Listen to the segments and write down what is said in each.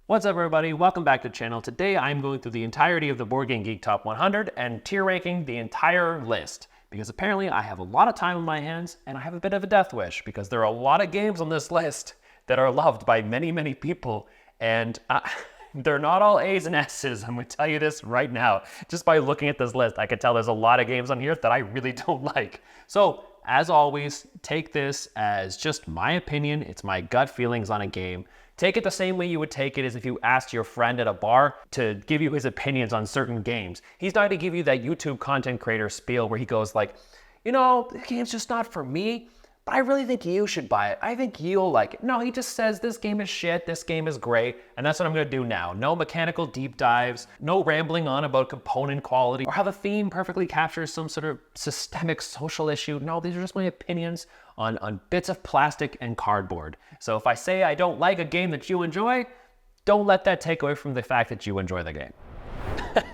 What's up, everybody? Welcome back to the channel. Today I'm going through the entirety of the Board Game Geek Top 100 and tier ranking the entire list, because apparently I have a lot of time on my hands and I have a bit of a death wish because there are a lot of games on this list that are loved by many people, and they're not all A's and S's. I'm going to tell you this right now. Just by looking at this list, I can tell there's a lot of games on here that I really don't like. So, as always, take this as just my opinion. It's my gut feelings on a game. Take it the same way you would take it as if you asked your friend at a bar to give you his opinions on certain games. He's not going to give you that YouTube content creator spiel where he goes like, you know, the game's just not for me, but I really think you should buy it. I think you'll like it. No, he just says this game is shit, this game is great, and that's what I'm going to do now. No mechanical deep dives, no rambling on about component quality, or how the theme perfectly captures some sort of systemic social issue. No, these are just my opinions on bits of plastic and cardboard. So if I say I don't like a game that you enjoy, don't let that take away from the fact that you enjoy the game.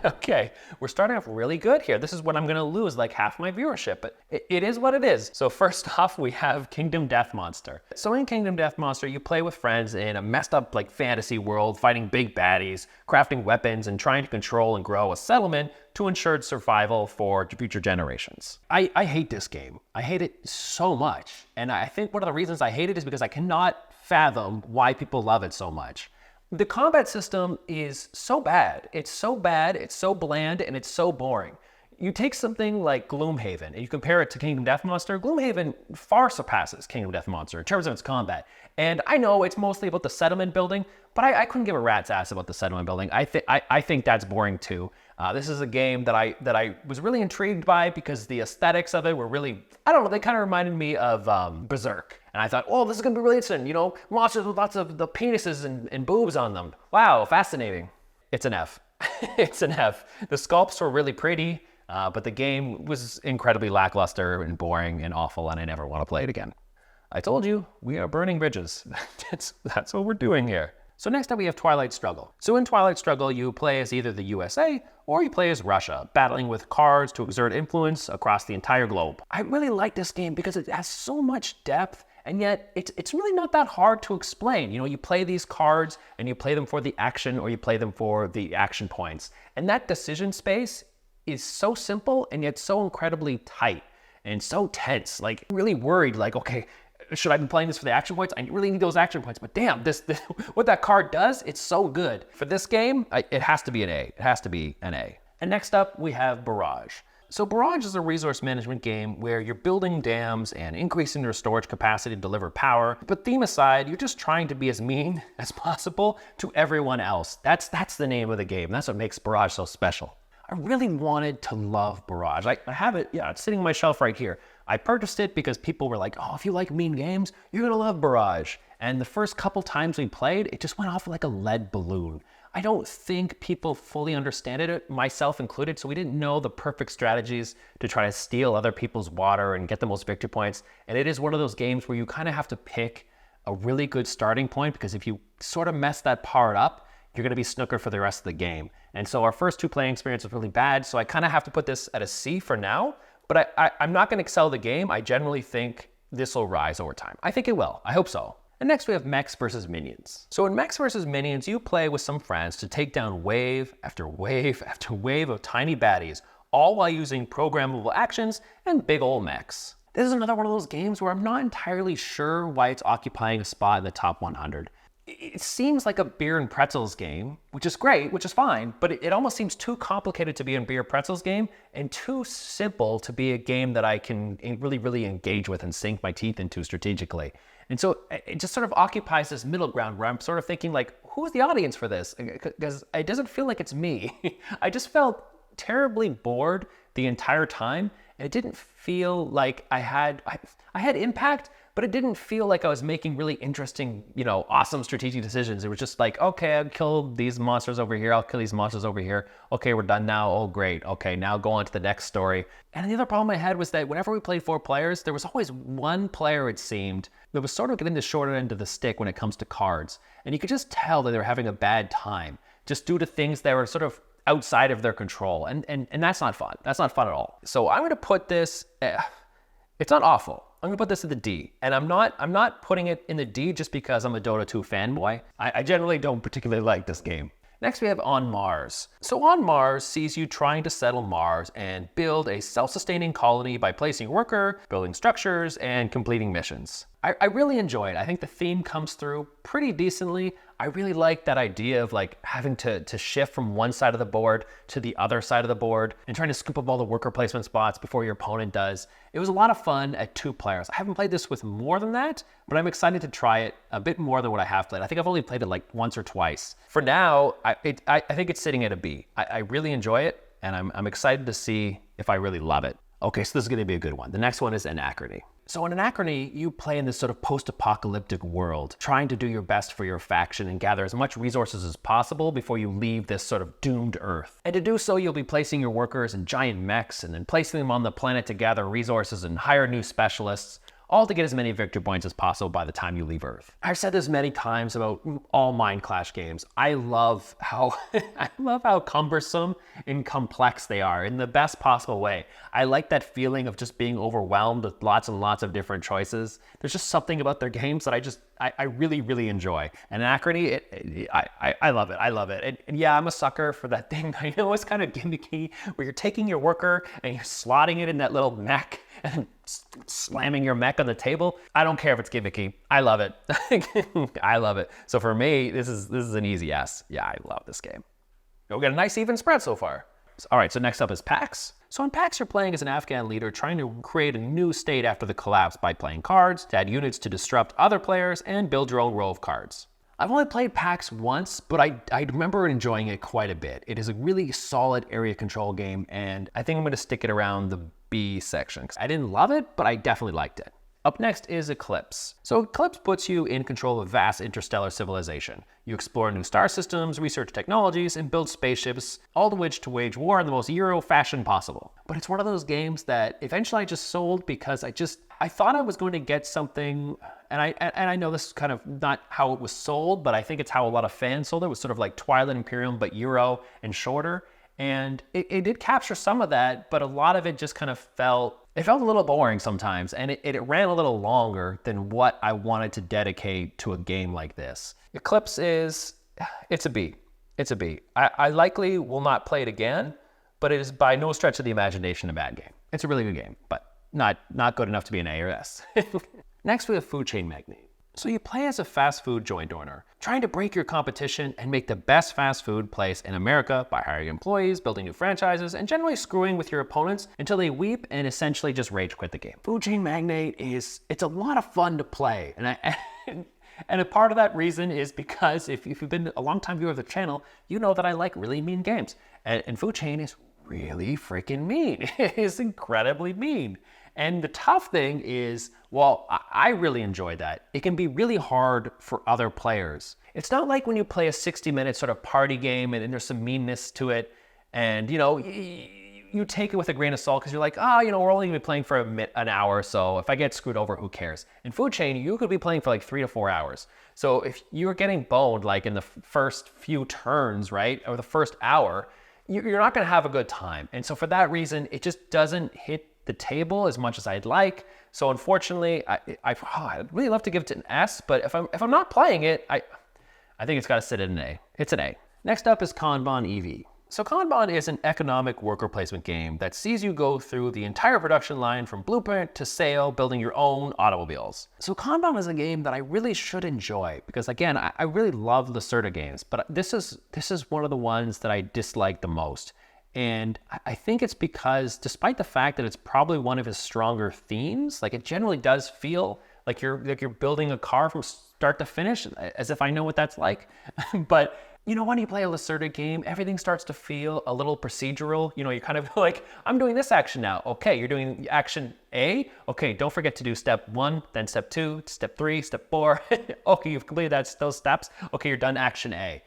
Okay, we're starting off really good here. This is when I'm going to lose like half my viewership, but it is what it is. So first off, we have Kingdom Death Monster. So in Kingdom Death Monster, you play with friends in a messed up like fantasy world, fighting big baddies, crafting weapons, and trying to control and grow a settlement to ensure survival for future generations. I hate this game. I hate it so much. And I think one of the reasons I hate it is because I cannot fathom why people love it so much. The combat system is so bad. It's so bad, it's so bland, and it's so boring. You take something like Gloomhaven and you compare it to Kingdom Death Monster. Gloomhaven far surpasses Kingdom Death Monster in terms of its combat. And I know it's mostly about the settlement building, but I couldn't give a rat's ass about the settlement building. I think that's boring too. This is a game that I was really intrigued by because the aesthetics of it were really, I don't know, they kind of reminded me of Berserk. And I thought, oh, this is going to be really interesting. You know, monsters with lots of the penises and boobs on them. Wow, fascinating. It's an F. It's an F. The sculpts were really pretty, but the game was incredibly lackluster and boring and awful, and I never want to play it again. I told you, we are burning bridges. That's what we're doing here. So next up we have Twilight Struggle. So in Twilight Struggle, you play as either the USA or you play as Russia, battling with cards to exert influence across the entire globe. I really like this game because it has so much depth, and yet it's really not that hard to explain. You know, you play these cards and you play them for the action or you play them for the action points. And that decision space is so simple and yet so incredibly tight and so tense. Like, really worried, like, okay, should I be playing this for the action points? I really need those action points, but damn, this what that card does, it's so good. For this game, it has to be an A. It has to be an A. And next up, we have Barrage. So Barrage is a resource management game where you're building dams and increasing your storage capacity to deliver power. But theme aside, you're just trying to be as mean as possible to everyone else. That's the name of the game. That's what makes Barrage so special. I really wanted to love Barrage. I have it, yeah, it's sitting on my shelf right here. I purchased it because people were like, oh, if you like mean games, you're gonna love Barrage. And the first couple times we played, it just went off like a lead balloon. I don't think people fully understood it, myself included, so we didn't know the perfect strategies to try to steal other people's water and get the most victory points. And it is one of those games where you kind of have to pick a really good starting point, because if you sort of mess that part up, you're gonna be snookered for the rest of the game. And so our first two playing experience was really bad, so I kind of have to put this at a C for now, but I'm not gonna excel the game. I generally think this will rise over time. I think it will, I hope so. And next we have Mechs versus Minions. So in Mechs versus Minions, you play with some friends to take down wave after wave after wave of tiny baddies, all while using programmable actions and big ol' mechs. This is another one of those games where I'm not entirely sure why it's occupying a spot in the top 100. It seems like a beer and pretzels game, which is great, which is fine, but it almost seems too complicated to be a beer pretzels game and too simple to be a game that I can really engage with and sink my teeth into strategically. And so it just sort of occupies this middle ground where I'm sort of thinking like, who's the audience for this? Because it doesn't feel like it's me. I just felt terribly bored the entire time. And it didn't feel like I had impact, but it didn't feel like I was making really interesting, you know, awesome strategic decisions. It was just like, okay, I'll kill these monsters over here. I'll kill these monsters over here. Okay, we're done now. Oh, great. Okay, now go on to the next story. And the other problem I had was that whenever we played 4 players, there was always one player, it seemed, that was sort of getting the shorter end of the stick when it comes to cards. And you could just tell that they were having a bad time just due to things that were sort of outside of their control. And that's not fun. That's not fun at all. So I'm going to put this, it's not awful. I'm gonna put this in the D. And I'm not putting it in the D just because I'm a Dota 2 fanboy. I generally don't particularly like this game. Next, we have On Mars. So On Mars sees you trying to settle Mars and build a self-sustaining colony by placing a worker, building structures, and completing missions. I really enjoy it. I think the theme comes through pretty decently. I really like that idea of like having to shift from one side of the board to the other side of the board and trying to scoop up all the worker placement spots before your opponent does. It was a lot of fun at 2 players. I haven't played this with more than that, but I'm excited to try it a bit more than what I have played. I think I've only played it like once or twice. For now, I think it's sitting at a B. I really enjoy it, and I'm excited to see if I really love it. Okay, so this is gonna be a good one. The next one is Anachrony. So in Anachrony, you play in this sort of post-apocalyptic world, trying to do your best for your faction and gather as much resources as possible before you leave this sort of doomed Earth. And to do so, you'll be placing your workers in giant mechs and then placing them on the planet to gather resources and hire new specialists, all to get as many victory points as possible by the time you leave Earth. I've said this many times about all Mind Clash games. I love how cumbersome and complex they are in the best possible way. I like that feeling of just being overwhelmed with lots and lots of different choices. There's just something about their games that I really, really enjoy. And Anachrony, I love it. I love it. And yeah, I'm a sucker for that thing. I know it's kind of gimmicky where you're taking your worker and you're slotting it in that little mech and slamming your mech on the table. I don't care if it's gimmicky. I love it. I love it. So for me, this is an easy yes. Yeah, I love this game. We got a nice even spread so far. All right, so next up is Pax. So in Pax, you're playing as an Afghan leader trying to create a new state after the collapse by playing cards, to add units to disrupt other players, and build your own row of cards. I've only played Pax once, but I remember enjoying it quite a bit. It is a really solid area control game, and I think I'm going to stick it around the B section. I didn't love it, but I definitely liked it. Up next is Eclipse. So Eclipse puts you in control of a vast interstellar civilization. You explore new star systems, research technologies, and build spaceships, all of which to wage war in the most Euro fashion possible. But it's one of those games that eventually I just sold because I thought I was going to get something, and I know this is kind of not how it was sold, but I think it's how a lot of fans sold it. It was sort of like Twilight Imperium, but Euro and shorter. And it did capture some of that, but a lot of it just kind of felt a little boring sometimes, and it ran a little longer than what I wanted to dedicate to a game like this. Eclipse it's a B. It's a B. I likely will not play it again, but it is by no stretch of the imagination a bad game. It's a really good game, but not good enough to be an A or S. Next, we have Food Chain Magnate. So you play as a fast food joint owner, trying to break your competition and make the best fast food place in America by hiring employees, building new franchises, and generally screwing with your opponents until they weep and essentially just rage quit the game. Food Chain Magnate it's a lot of fun to play. And a part of that reason is because if you've been a long time viewer of the channel, you know that I like really mean games. And Food Chain is really freaking mean. It is incredibly mean. And the tough thing is, while I really enjoy that, it can be really hard for other players. It's not like when you play a 60-minute sort of party game and there's some meanness to it, and you take it with a grain of salt because you're like, we're only going to be playing for an hour or so. If I get screwed over, who cares? In Food Chain, you could be playing for like 3 to 4 hours. So if you're getting boned like in the first few turns, right, or the first hour, you're not going to have a good time. And so for that reason, it just doesn't hit the table as much as I'd like. So unfortunately, I'd really love to give it an S, but if I'm not playing it, I think it's got to sit at an A. It's an A. Next up is Kanban EV. So Kanban is an economic worker placement game that sees you go through the entire production line from blueprint to sale, building your own automobiles. So Kanban is a game that I really should enjoy because, again, I really love Lacerda games, but this is one of the ones that I dislike the most. And I think it's because, despite the fact that it's probably one of his stronger themes, like it generally does feel like you're building a car from start to finish, as if I know what that's like. But when you play a Lacerda game, everything starts to feel a little procedural. You're kind of like, I'm doing this action now. Okay, you're doing action A. Okay, don't forget to do step 1, then step 2, step 3, step 4. Okay, you've completed those steps. Okay, you're done action A.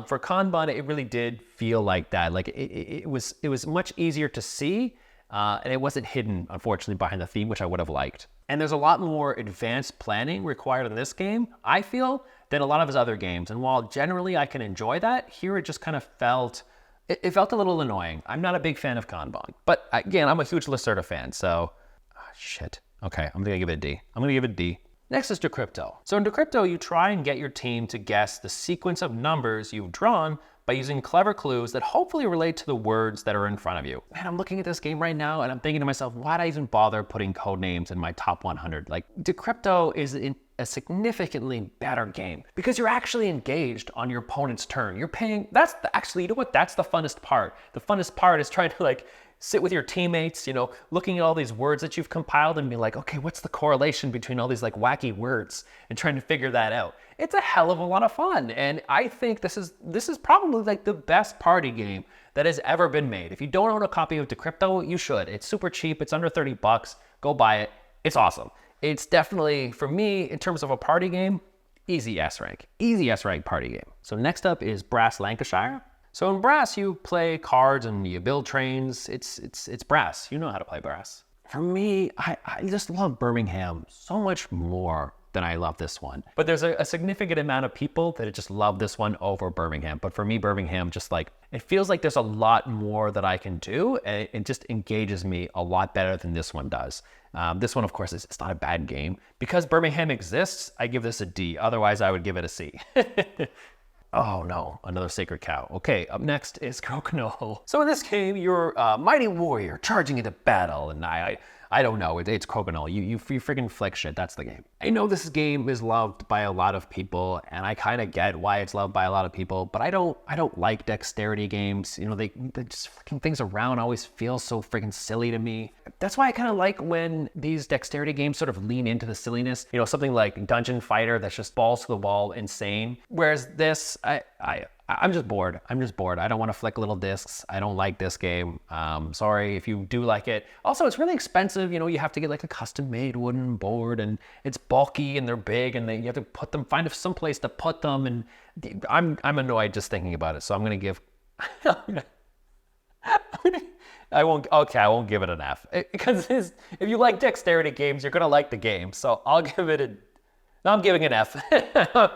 For Kanban, it really did feel like that. Like it was much easier to see, and it wasn't hidden, unfortunately, behind the theme, which I would have liked. And there's a lot more advanced planning required in this game, I feel, than a lot of his other games. And while generally I can enjoy that, here it just kind of felt a little annoying. I'm not a big fan of Kanban, but again, I'm a huge Lacerda fan, so shit. Okay, I'm gonna give it a D. I'm gonna give it a D. Next is Decrypto. So in Decrypto, you try and get your team to guess the sequence of numbers you've drawn by using clever clues that hopefully relate to the words that are in front of you. Man, I'm looking at this game right now and I'm thinking to myself, why'd I even bother putting code names in my top 100? Like, Decrypto is a significantly better game because you're actually engaged on your opponent's turn. You're paying, actually, you know what? That's the funnest part. The funnest part is trying to like sit with your teammates, you know, looking at all these words that you've compiled and be like, okay, what's the correlation between all these like wacky words and trying to figure that out. It's a hell of a lot of fun. And I think this is probably like the best party game that has ever been made. If you don't own a copy of Decrypto, you should. It's super cheap. It's under 30 bucks. Go buy it. It's awesome. It's definitely, for me, in terms of a party game, easy S rank. Easy S rank party game. So next up is Brass Lancashire. So in Brass, you play cards and you build trains. It's Brass. You know how to play Brass. For me, I just love Birmingham so much more than I love this one. But there's a significant amount of people that just love this one over Birmingham. But for me, Birmingham, just like, it feels like there's a lot more that I can do, and it just engages me a lot better than this one does. This one, of course, it's not a bad game. Because Birmingham exists, I give this a D. Otherwise, I would give it a C. Oh no, another sacred cow. Okay, up next is Crokinole. So in this game, you're a mighty warrior charging into battle, and I don't know, it's Crokinole. You freaking flick shit, that's the game. I know this game is loved by a lot of people, and I kind of get why it's loved by a lot of people, but I don't like dexterity games. You know, they just flicking things around always feel so freaking silly to me. That's why I kind of like when these dexterity games sort of lean into the silliness. You know, something like Dungeon Fighter that's just balls to the wall insane. Whereas this, I'm just bored. I don't want to flick little discs. I don't like this game. Sorry if you do like it. Also, it's really expensive. You know, you have to get like a custom made wooden board, and it's bulky and they're big, and you have to put them, find some place to put them. And I'm annoyed just thinking about it. So I'm going to give, I won't give it an F. Because if you like dexterity games, you're going to like the game. So I'll give it no, I'm giving an F.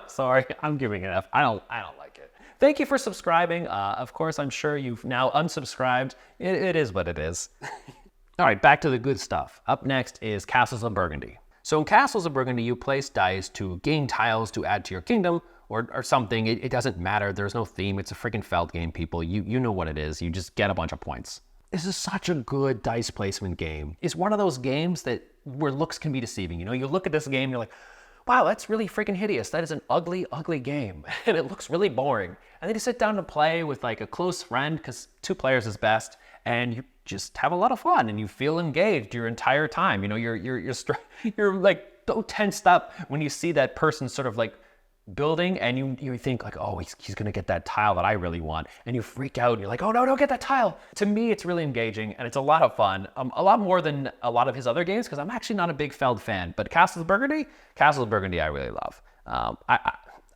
Sorry, I'm giving an F. I don't like it. Thank you for subscribing. Of course, I'm sure you've now unsubscribed. It is what it is. All right, back to the good stuff. Up next is Castles of Burgundy. So in Castles of Burgundy, you place dice to gain tiles to add to your kingdom or something. It doesn't matter. There's no theme. It's a freaking felt game, people. You know what it is. You just get a bunch of points. This is such a good dice placement game. It's one of those games where looks can be deceiving. You know, you look at this game, you're like, wow, that's really freaking hideous. That is an ugly, ugly game. And it looks really boring. And then you sit down to play with like a close friend, because 2 players is best, and you just have a lot of fun and you feel engaged your entire time. You know, you're like so tensed up when you see that person sort of like building, and you think like, oh, he's gonna get that tile that I really want, and you freak out and you're like, oh no, don't get that tile. To me, it's really engaging and it's a lot of fun, a lot more than a lot of his other games, because I'm actually not a big Feld fan. But Castles of Burgundy I really love.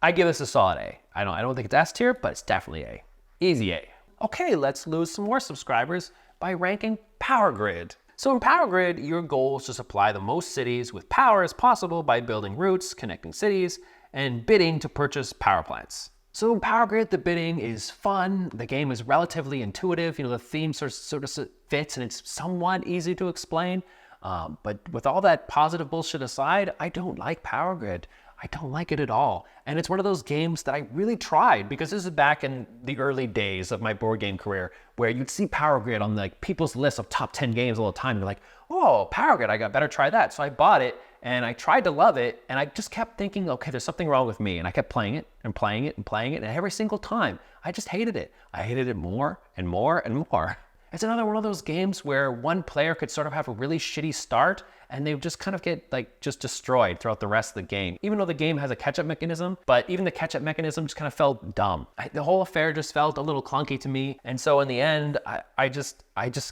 I give this a solid A. I don't think it's S tier, but it's definitely A. Easy A. Okay, let's lose some more subscribers by ranking Power Grid. So in Power Grid, your goal is to supply the most cities with power as possible by building routes, connecting cities, and bidding to purchase power plants. So in Power Grid, the bidding is fun. The game is relatively intuitive. You know, the theme sort of fits, and it's somewhat easy to explain. But with all that positive bullshit aside, I don't like Power Grid. I don't like it at all. And it's one of those games that I really tried, because this is back in the early days of my board game career, where you'd see Power Grid on like people's list of top 10 games all the time. You're like, oh, Power Grid, I better try that. So I bought it and I tried to love it, and I just kept thinking, okay, there's something wrong with me. And I kept playing it and playing it and playing it, and every single time I just hated it. I hated it more and more and more. It's another one of those games where one player could sort of have a really shitty start and they just kind of get like just destroyed throughout the rest of the game. Even though the game has a catch-up mechanism, but even the catch-up memechanism just kind of felt dumb. The whole affair just felt a little clunky to me. And so in the end, I just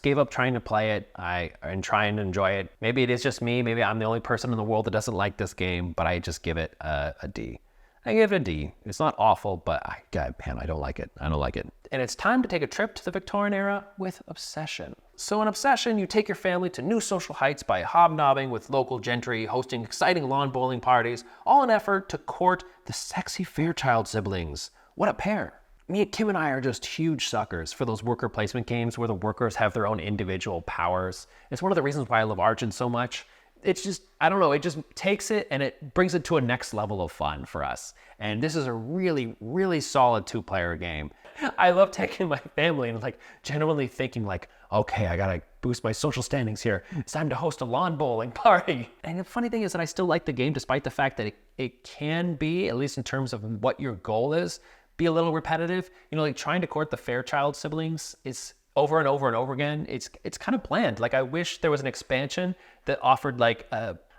gave up trying to play it and trying to enjoy it. Maybe it is just me. Maybe I'm the only person in the world that doesn't like this game, but I just give it a D. I give it a D. It's not awful, but God, man, I don't like it. I don't like it. And it's time to take a trip to the Victorian era with Obsession. So in Obsession, you take your family to new social heights by hobnobbing with local gentry, hosting exciting lawn bowling parties, all in effort to court the sexy Fairchild siblings. What a pair. Me and Kim and I are just huge suckers for those worker placement games where the workers have their own individual powers. It's one of the reasons why I love Argent so much. it's just, I don't know, it just takes it and it brings it to a next level of fun for us. And this is a really, really solid 2-player game. I love taking my family and like genuinely thinking like, okay, I gotta boost my social standings here. It's time to host a lawn bowling party. And the funny thing is that I still like the game despite the fact that it can be, at least in terms of what your goal is, be a little repetitive. You know, like trying to court the Fairchild siblings is over and over and over again. It's kind of bland. Like I wish there was an expansion that offered like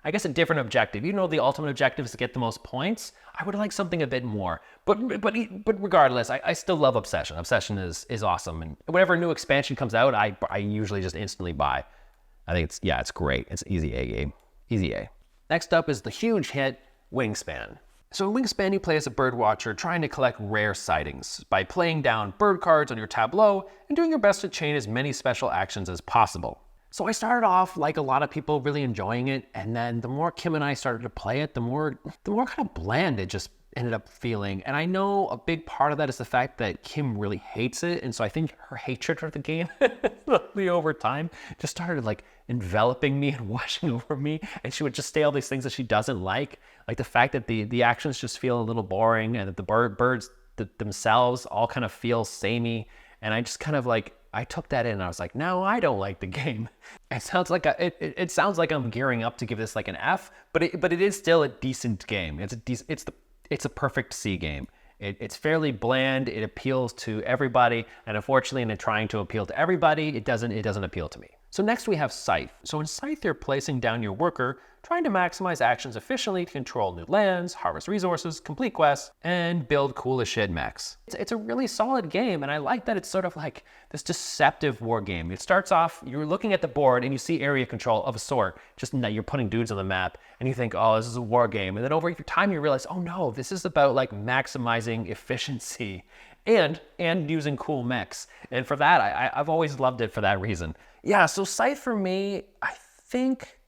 I guess a different objective. Even though the ultimate objective is to get the most points, I would like something a bit more. But regardless, I still love Obsession. Obsession is awesome, and whenever a new expansion comes out, I usually just instantly buy. I think it's great. It's easy A game, easy A. Next up is the huge hit Wingspan. So in Wingspan, you play as a bird watcher trying to collect rare sightings by playing down bird cards on your tableau and doing your best to chain as many special actions as possible. So I started off, like a lot of people, really enjoying it, and then the more Kim and I started to play it, the more kind of bland it just ended up feeling. And I know a big part of that is the fact that Kim really hates it, and so I think her hatred for the game, slowly over time, just started like enveloping me and washing over me, and she would just say all these things that she doesn't like the fact that the actions just feel a little boring, and that the birds themselves all kind of feel samey, and I just kind of like, I took that in and I was like, no, I don't like the game. It sounds like it sounds like I'm gearing up to give this like an F, but it is still a decent game. It's a perfect C game. It's fairly bland. It appeals to everybody, and unfortunately, in trying to appeal to everybody, it doesn't appeal to me. So next we have Scythe. So in Scythe, you're placing down your worker, trying to maximize actions efficiently to control new lands, harvest resources, complete quests, and build cool as shit mechs. It's a really solid game, and I like that it's sort of like this deceptive war game. It starts off, you're looking at the board and you see area control of a sort, just that you're putting dudes on the map, and you think, oh, this is a war game. And then over time you realize, oh no, this is about like maximizing efficiency and using cool mechs. And for that, I've always loved it for that reason. Yeah, so Scythe for me, I think,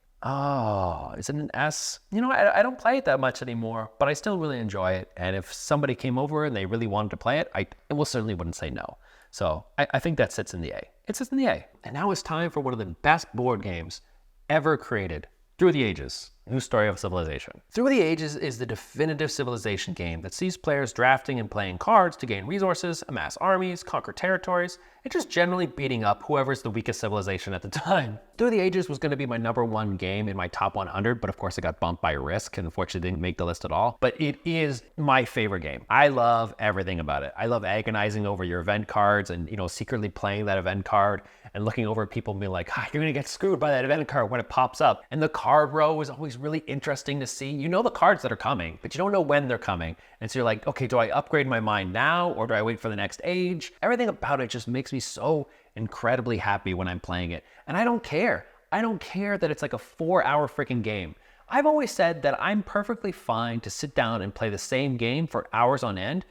is it an S? You know, I don't play it that much anymore, but I still really enjoy it. And if somebody came over and they really wanted to play it, I certainly wouldn't say no. So I think that sits in the A. It sits in the A. And now it's time for one of the best board games ever created, Through the Ages. New Story of Civilization. Through the Ages is the definitive civilization game that sees players drafting and playing cards to gain resources, amass armies, conquer territories, and just generally beating up whoever's the weakest civilization at the time. Through the Ages was going to be my #1 game in my top 100, but of course it got bumped by Risk and unfortunately didn't make the list at all. But it is my favorite game. I love everything about it. I love agonizing over your event cards and, you know, secretly playing that event card and looking over at people and being like, you're going to get screwed by that event card when it pops up. And the card row is always really interesting to see. You know the cards that are coming, but you don't know when they're coming. And so you're like, okay, do I upgrade my mind now or do I wait for the next age? Everything about it just makes me so incredibly happy when I'm playing it. And I don't care. I don't care that it's like a 4-hour freaking game. I've always said that I'm perfectly fine to sit down and play the same game for hours on end,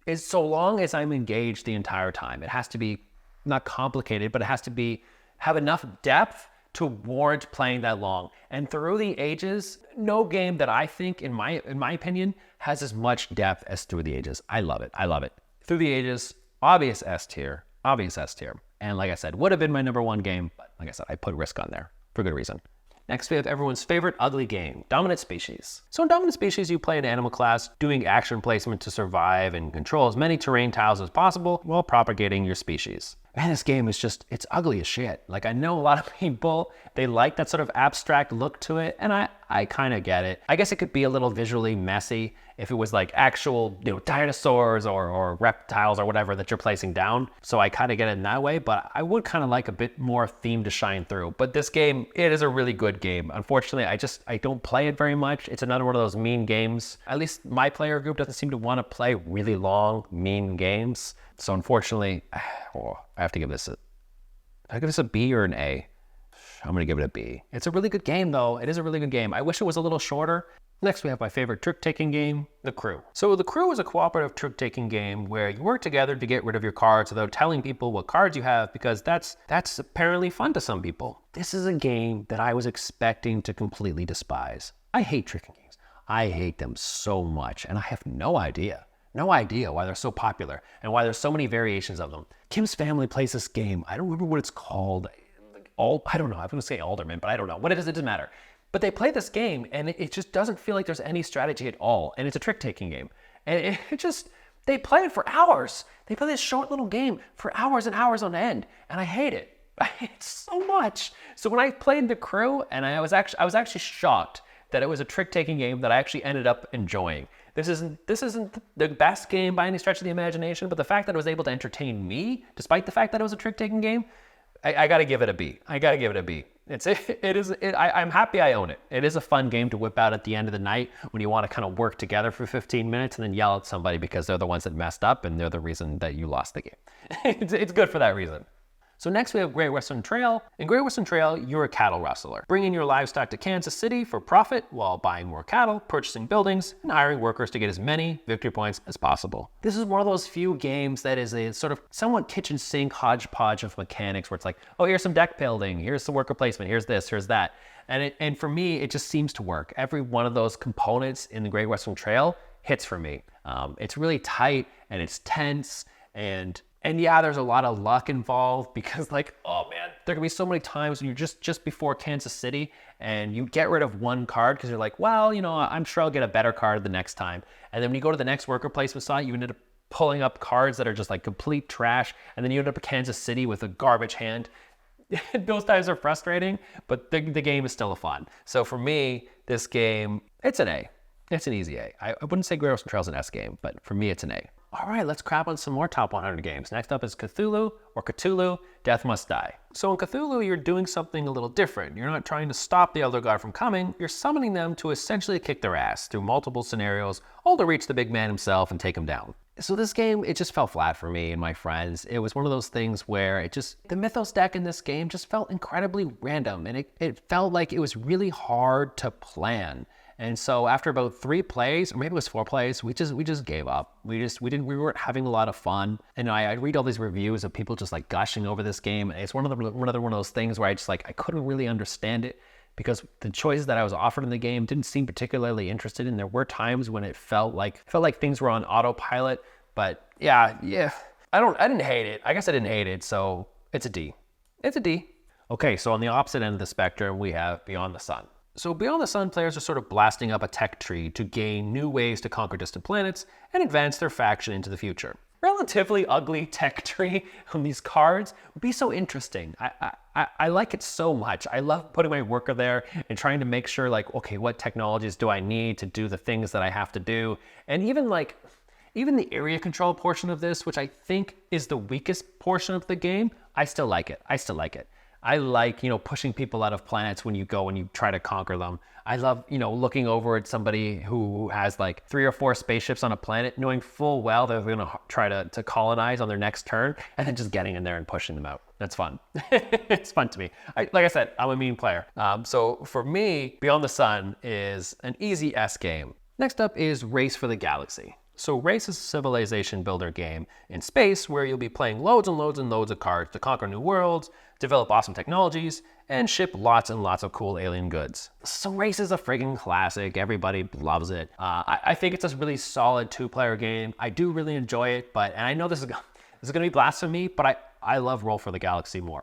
is so long as I'm engaged the entire time. It has to be not complicated, but it has to have enough depth to warrant playing that long. And Through the Ages, no game that I think, in my opinion, has as much depth as Through the Ages. I love it. I love it. Through the Ages, obvious S tier. And like I said, would have been my #1 game, but like I said, I put Risk on there for good reason. Next, we have everyone's favorite ugly game, Dominant Species. So in Dominant Species, you play an animal class, doing action placement to survive and control as many terrain tiles as possible while propagating your species. Man, this game is just, it's ugly as shit. Like, I know a lot of people, they like that sort of abstract look to it, and I kind of get it. I guess it could be a little visually messy if it was like actual, you know, dinosaurs or reptiles or whatever that you're placing down. So I kind of get it in that way, but I would kind of like a bit more theme to shine through. But this game, it is a really good game. Unfortunately, I don't play it very much. It's another one of those mean games. At least my player group doesn't seem to want to play really long, mean games. So unfortunately, I have to give this a B or an A. I'm going to give it a B. It's a really good game, though. It is a really good game. I wish it was a little shorter. Next, we have my favorite trick-taking game, The Crew. So The Crew is a cooperative trick-taking game where you work together to get rid of your cards without telling people what cards you have, because that's apparently fun to some people. This is a game that I was expecting to completely despise. I hate tricking games. I hate them so much, and I have no idea why they're so popular and why there's so many variations of them. Kim's family plays this game. I don't remember what it's called. I don't know. I'm going to say Alderman, but I don't know. What it is, it doesn't matter. But they play this game and it just doesn't feel like there's any strategy at all. And it's a trick-taking game. And it just, they play it for hours. They play this short little game for hours and hours on end. And I hate it. I hate it so much. So when I played The Crew, and I was actually shocked that it was a trick-taking game that I actually ended up enjoying. This isn't the best game by any stretch of the imagination, but the fact that it was able to entertain me, despite the fact that it was a trick-taking game, I gotta give it a B. I gotta give it a B. I'm happy I own it. It is a fun game to whip out at the end of the night when you want to kind of work together for 15 minutes and then yell at somebody because they're the ones that messed up and they're the reason that you lost the game. It's good for that reason. So next we have Great Western Trail. In Great Western Trail, you're a cattle rustler, bringing your livestock to Kansas City for profit while buying more cattle, purchasing buildings, and hiring workers to get as many victory points as possible. This is one of those few games that is a sort of somewhat kitchen sink hodgepodge of mechanics where it's like, oh, here's some deck building, here's some worker placement, here's this, here's that. And for me, it just seems to work. Every one of those components in the Great Western Trail hits for me. It's really tight and it's tense and yeah, there's a lot of luck involved because like, oh man, there can be so many times when you're just before Kansas City and you get rid of one card because you're like, well, you know, I'm sure I'll get a better card the next time. And then when you go to the next worker placement site, you ended up pulling up cards that are just like complete trash. And then you end up at Kansas City with a garbage hand. Those times are frustrating, but the game is still a fun. So for me, this game, it's an A. It's an easy A. I wouldn't say Great Western Trail is an S game, but for me, it's an A. All right, let's crap on some more top 100 games. Next up is Cthulhu or Cthulhu Death Must Die. So in Cthulhu, you're doing something a little different. You're not trying to stop the Elder God from coming. You're summoning them to essentially kick their ass through multiple scenarios, all to reach the big man himself and take him down. So this game, it just fell flat for me and my friends. It was one of those things where the Mythos deck in this game just felt incredibly random and it felt like it was really hard to plan. And so after about 3 plays, or maybe it was 4 plays, we just gave up. We weren't having a lot of fun. And I read all these reviews of people just like gushing over this game. And it's one of those things where I couldn't really understand it because the choices that I was offered in the game didn't seem particularly interested. And there were times when it felt like things were on autopilot. But yeah, I didn't hate it. I guess I didn't hate it. So it's a D. It's a D. Okay, so on the opposite end of the spectrum, we have Beyond the Sun. So Beyond the Sun players are sort of blasting up a tech tree to gain new ways to conquer distant planets and advance their faction into the future. Relatively ugly tech tree on these cards would be so interesting. I like it so much. I love putting my worker there and trying to make sure like, okay, what technologies do I need to do the things that I have to do? And even the area control portion of this, which I think is the weakest portion of the game, I still like it. I like, pushing people out of planets when you go and you try to conquer them. I love, looking over at somebody who has like 3 or 4 spaceships on a planet, knowing full well they're going to try to colonize on their next turn, and then just getting in there and pushing them out. That's fun. It's fun to me. Like I said, I'm a mean player. So for me, Beyond the Sun is an easy S game. Next up is Race for the Galaxy. So Race is a civilization builder game in space where you'll be playing loads and loads and loads of cards to conquer new worlds, develop awesome technologies, and ship lots and lots of cool alien goods. So Race is a friggin' classic. Everybody loves it. I think it's a really solid 2-player game. I do really enjoy it, and I know this is going to be blasphemy, but I love Roll for the Galaxy more.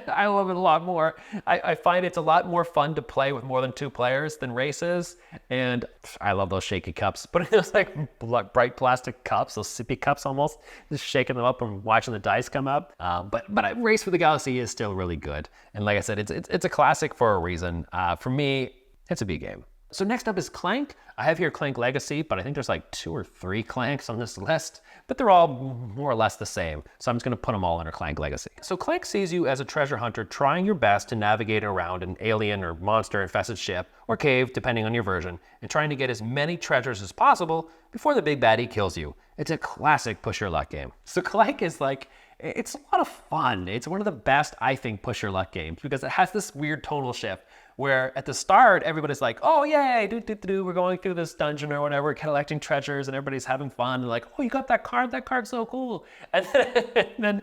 I love it a lot more. I find it's a lot more fun to play with more than 2 players than Race is. And I love those shaky cups. But those like bright plastic cups, those sippy cups almost, just shaking them up and watching the dice come up. But Race for the Galaxy is still really good. And like I said, it's a classic for a reason. For me, it's a B game. So next up is Clank. I have here Clank Legacy, but I think there's like 2 or 3 Clanks on this list, but they're all more or less the same. So I'm just gonna put them all under Clank Legacy. So Clank sees you as a treasure hunter trying your best to navigate around an alien or monster infested ship or cave, depending on your version, and trying to get as many treasures as possible before the big baddie kills you. It's a classic push your luck game. So Clank is it's a lot of fun. It's one of the best, I think, push your luck games because it has this weird tonal shift where at the start, everybody's like, oh, yay, we're going through this dungeon or whatever, collecting treasures, and everybody's having fun. And like, oh, you got that card's so cool. And then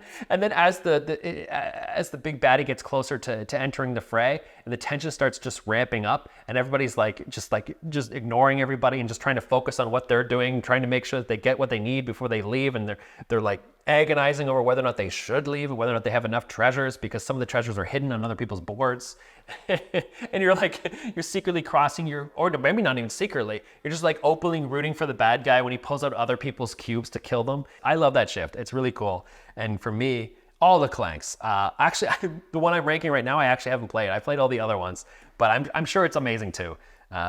as the big baddie gets closer to entering the fray, and the tension starts just ramping up, and everybody's just ignoring everybody and just trying to focus on what they're doing, trying to make sure that they get what they need before they leave, and they're like agonizing over whether or not they should leave, or whether or not they have enough treasures, because some of the treasures are hidden on other people's boards. And you're like, you're secretly crossing or maybe not even secretly, you're just like openly rooting for the bad guy when he pulls out other people's cubes to kill them. I love that shift. It's really cool. And for me, all the Clanks. Actually, the one I'm ranking right now, I actually haven't played. I played all the other ones, but I'm sure it's amazing too.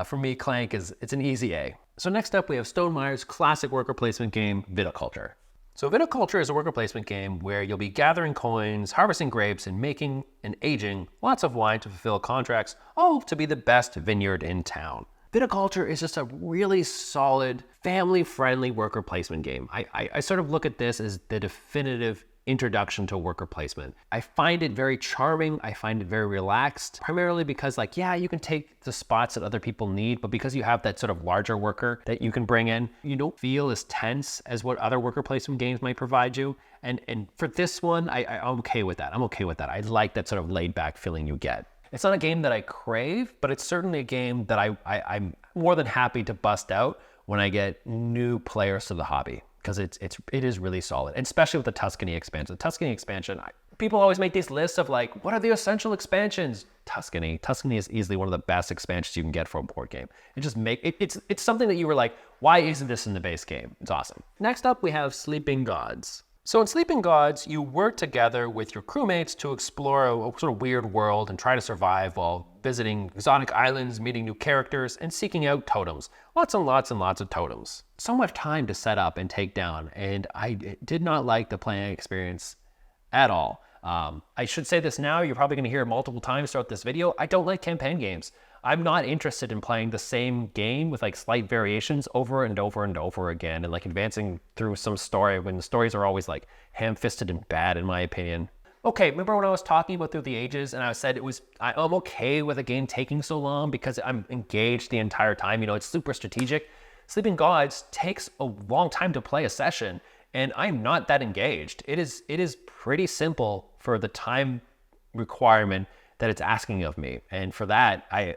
For me, Clank it's an easy A. So next up, we have Stonemeyer's classic worker placement game, Viticulture. So Viticulture is a worker placement game where you'll be gathering coins, harvesting grapes, and making and aging lots of wine to fulfill contracts, all to be the best vineyard in town. Viticulture is just a really solid, family-friendly worker placement game. I sort of look at this as the definitive introduction to worker placement. I find it very charming. I find it very relaxed, primarily because like, yeah, you can take the spots that other people need, but because you have that sort of larger worker that you can bring in, you don't feel as tense as what other worker placement games might provide you. And for this one, I'm okay with that. I'm okay with that. I like that sort of laid back feeling you get. It's not a game that I crave, but it's certainly a game that I'm more than happy to bust out when I get new players to the hobby, because it is really solid, and especially with the Tuscany expansion. The Tuscany expansion, people always make these lists of like, what are the essential expansions? Tuscany is easily one of the best expansions you can get for a board game. It's something that you were like, why isn't this in the base game? It's awesome. Next up, we have Sleeping Gods. So in Sleeping Gods, you work together with your crewmates to explore a sort of weird world and try to survive while visiting exotic islands, meeting new characters, and seeking out totems. Lots and lots and lots of totems. So much time to set up and take down, and I did not like the playing experience at all. I should say this now, you're probably going to hear it multiple times throughout this video. I don't like campaign games. I'm not interested in playing the same game with like slight variations over and over and over again, and like advancing through some story when the stories are always like ham-fisted and bad, in my opinion. Okay, remember when I was talking about Through the Ages and I said I'm okay with a game taking so long because I'm engaged the entire time, you know, it's super strategic. Sleeping Gods takes a long time to play a session, and I'm not that engaged. It is pretty simple for the time requirement that it's asking of me. And for that, I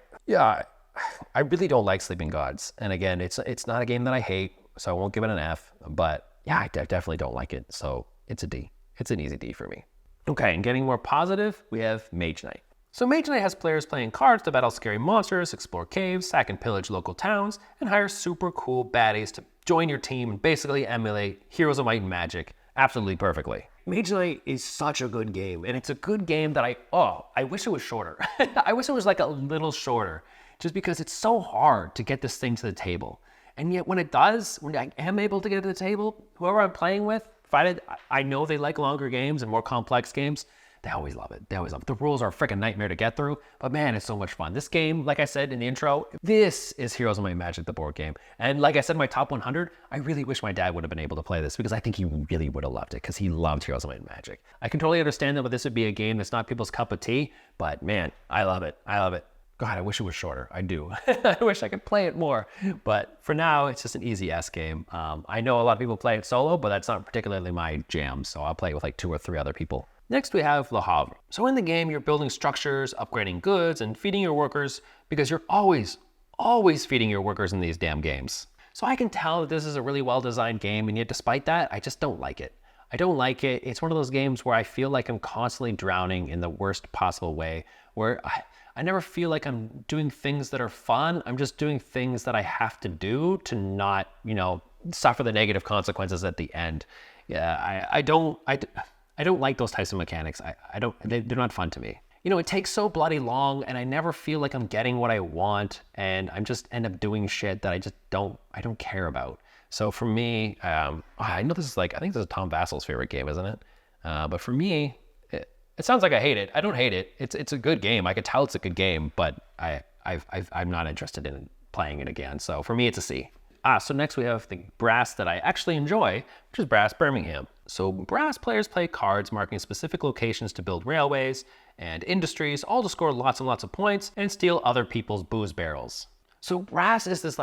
really don't like Sleeping Gods. And again, it's not a game that I hate, so I won't give it an F, but yeah, I definitely don't like it. So it's a D. It's an easy D for me. Okay, and getting more positive, we have Mage Knight. So Mage Knight has players playing cards to battle scary monsters, explore caves, sack and pillage local towns, and hire super cool baddies to join your team and basically emulate Heroes of Might and Magic absolutely perfectly. Mage Knight is such a good game, and it's a good game that I wish it was shorter. I wish it was like a little shorter, just because it's so hard to get this thing to the table. And yet when it does, when I am able to get it to the table, whoever I'm playing with, I know they like longer games and more complex games, they always love it. They always love it. The rules are a freaking nightmare to get through, but man, it's so much fun. This game, like I said in the intro, this is Heroes of Might and Magic, the board game. And like I said, my top 100, I really wish my dad would have been able to play this, because I think he really would have loved it, because he loved Heroes of Might and Magic. I can totally understand that this would be a game that's not people's cup of tea, but man, I love it. I love it. God, I wish it was shorter. I do. I wish I could play it more. But for now, it's just an easy S game. I know a lot of people play it solo, but that's not particularly my jam, so I'll play it with like 2 or 3 other people. Next, we have Le Havre. So in the game, you're building structures, upgrading goods, and feeding your workers, because you're always feeding your workers in these damn games. So I can tell that this is a really well-designed game, and yet despite that, I just don't like it. I don't like it. It's one of those games where I feel like I'm constantly drowning in the worst possible way, where I never feel like I'm doing things that are fun. I'm just doing things that I have to do to not, suffer the negative consequences at the end. Yeah, I don't like those types of mechanics. They're not fun to me. It takes so bloody long, and I never feel like I'm getting what I want, and I'm just end up doing shit that I don't care about. So for me, I know this is I think this is Tom Vassel's favorite game, isn't it? But for me, it sounds like I hate it. I don't hate it. It's a good game. I could tell it's a good game, but I'm not interested in playing it again. So for me, it's a C. So next we have the brass that I actually enjoy, which is Brass Birmingham. So brass players play cards marking specific locations to build railways and industries, all to score lots and lots of points and steal other people's booze barrels. So brass is this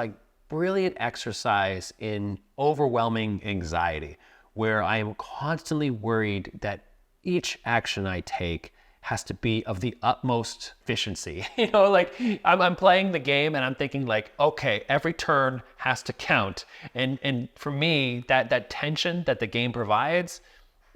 brilliant exercise in overwhelming anxiety, where I am constantly worried that each action I take has to be of the utmost efficiency. I'm playing the game and I'm thinking okay, every turn has to count. And for me, that tension that the game provides,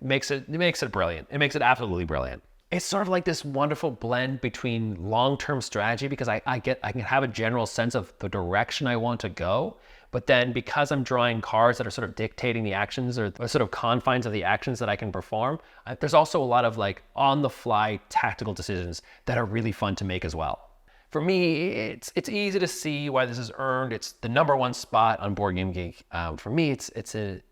it makes it brilliant. It makes it absolutely brilliant. It's sort of like this wonderful blend between long-term strategy, because I can have a general sense of the direction I want to go, but then because I'm drawing cards that are sort of dictating the actions or sort of confines of the actions that I can perform, there's also a lot of like on-the-fly tactical decisions that are really fun to make as well. For me, it's easy to see why this has earned it's the #1 spot on Board Game Geek. For me, it's an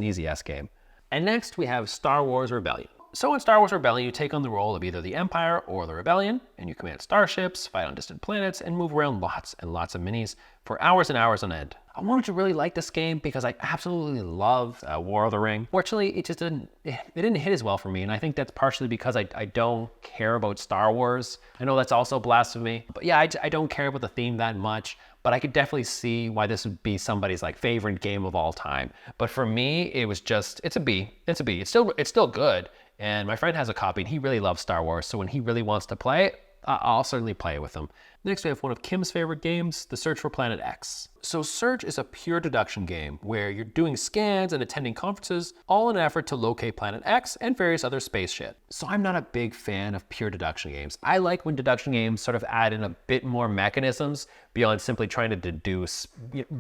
easy S game. And next we have Star Wars Rebellion. So in Star Wars Rebellion, you take on the role of either the Empire or the Rebellion, and you command starships, fight on distant planets, and move around lots and lots of minis for hours and hours on end. I wanted to really like this game because I absolutely love War of the Ring. Fortunately, it didn't hit as well for me, and I think that's partially because I don't care about Star Wars. I know that's also blasphemy, but yeah, I don't care about the theme that much, but I could definitely see why this would be somebody's like favorite game of all time. But for me, it was just, it's a B. It's a B. It's still good. And my friend has a copy and he really loves Star Wars. So when he really wants to play it, I'll certainly play it with him. Next, we have one of Kim's favorite games, The Search for Planet X. So Search is a pure deduction game where you're doing scans and attending conferences, all in an effort to locate Planet X and various other space shit. So I'm not a big fan of pure deduction games. I like when deduction games sort of add in a bit more mechanisms beyond simply trying to deduce,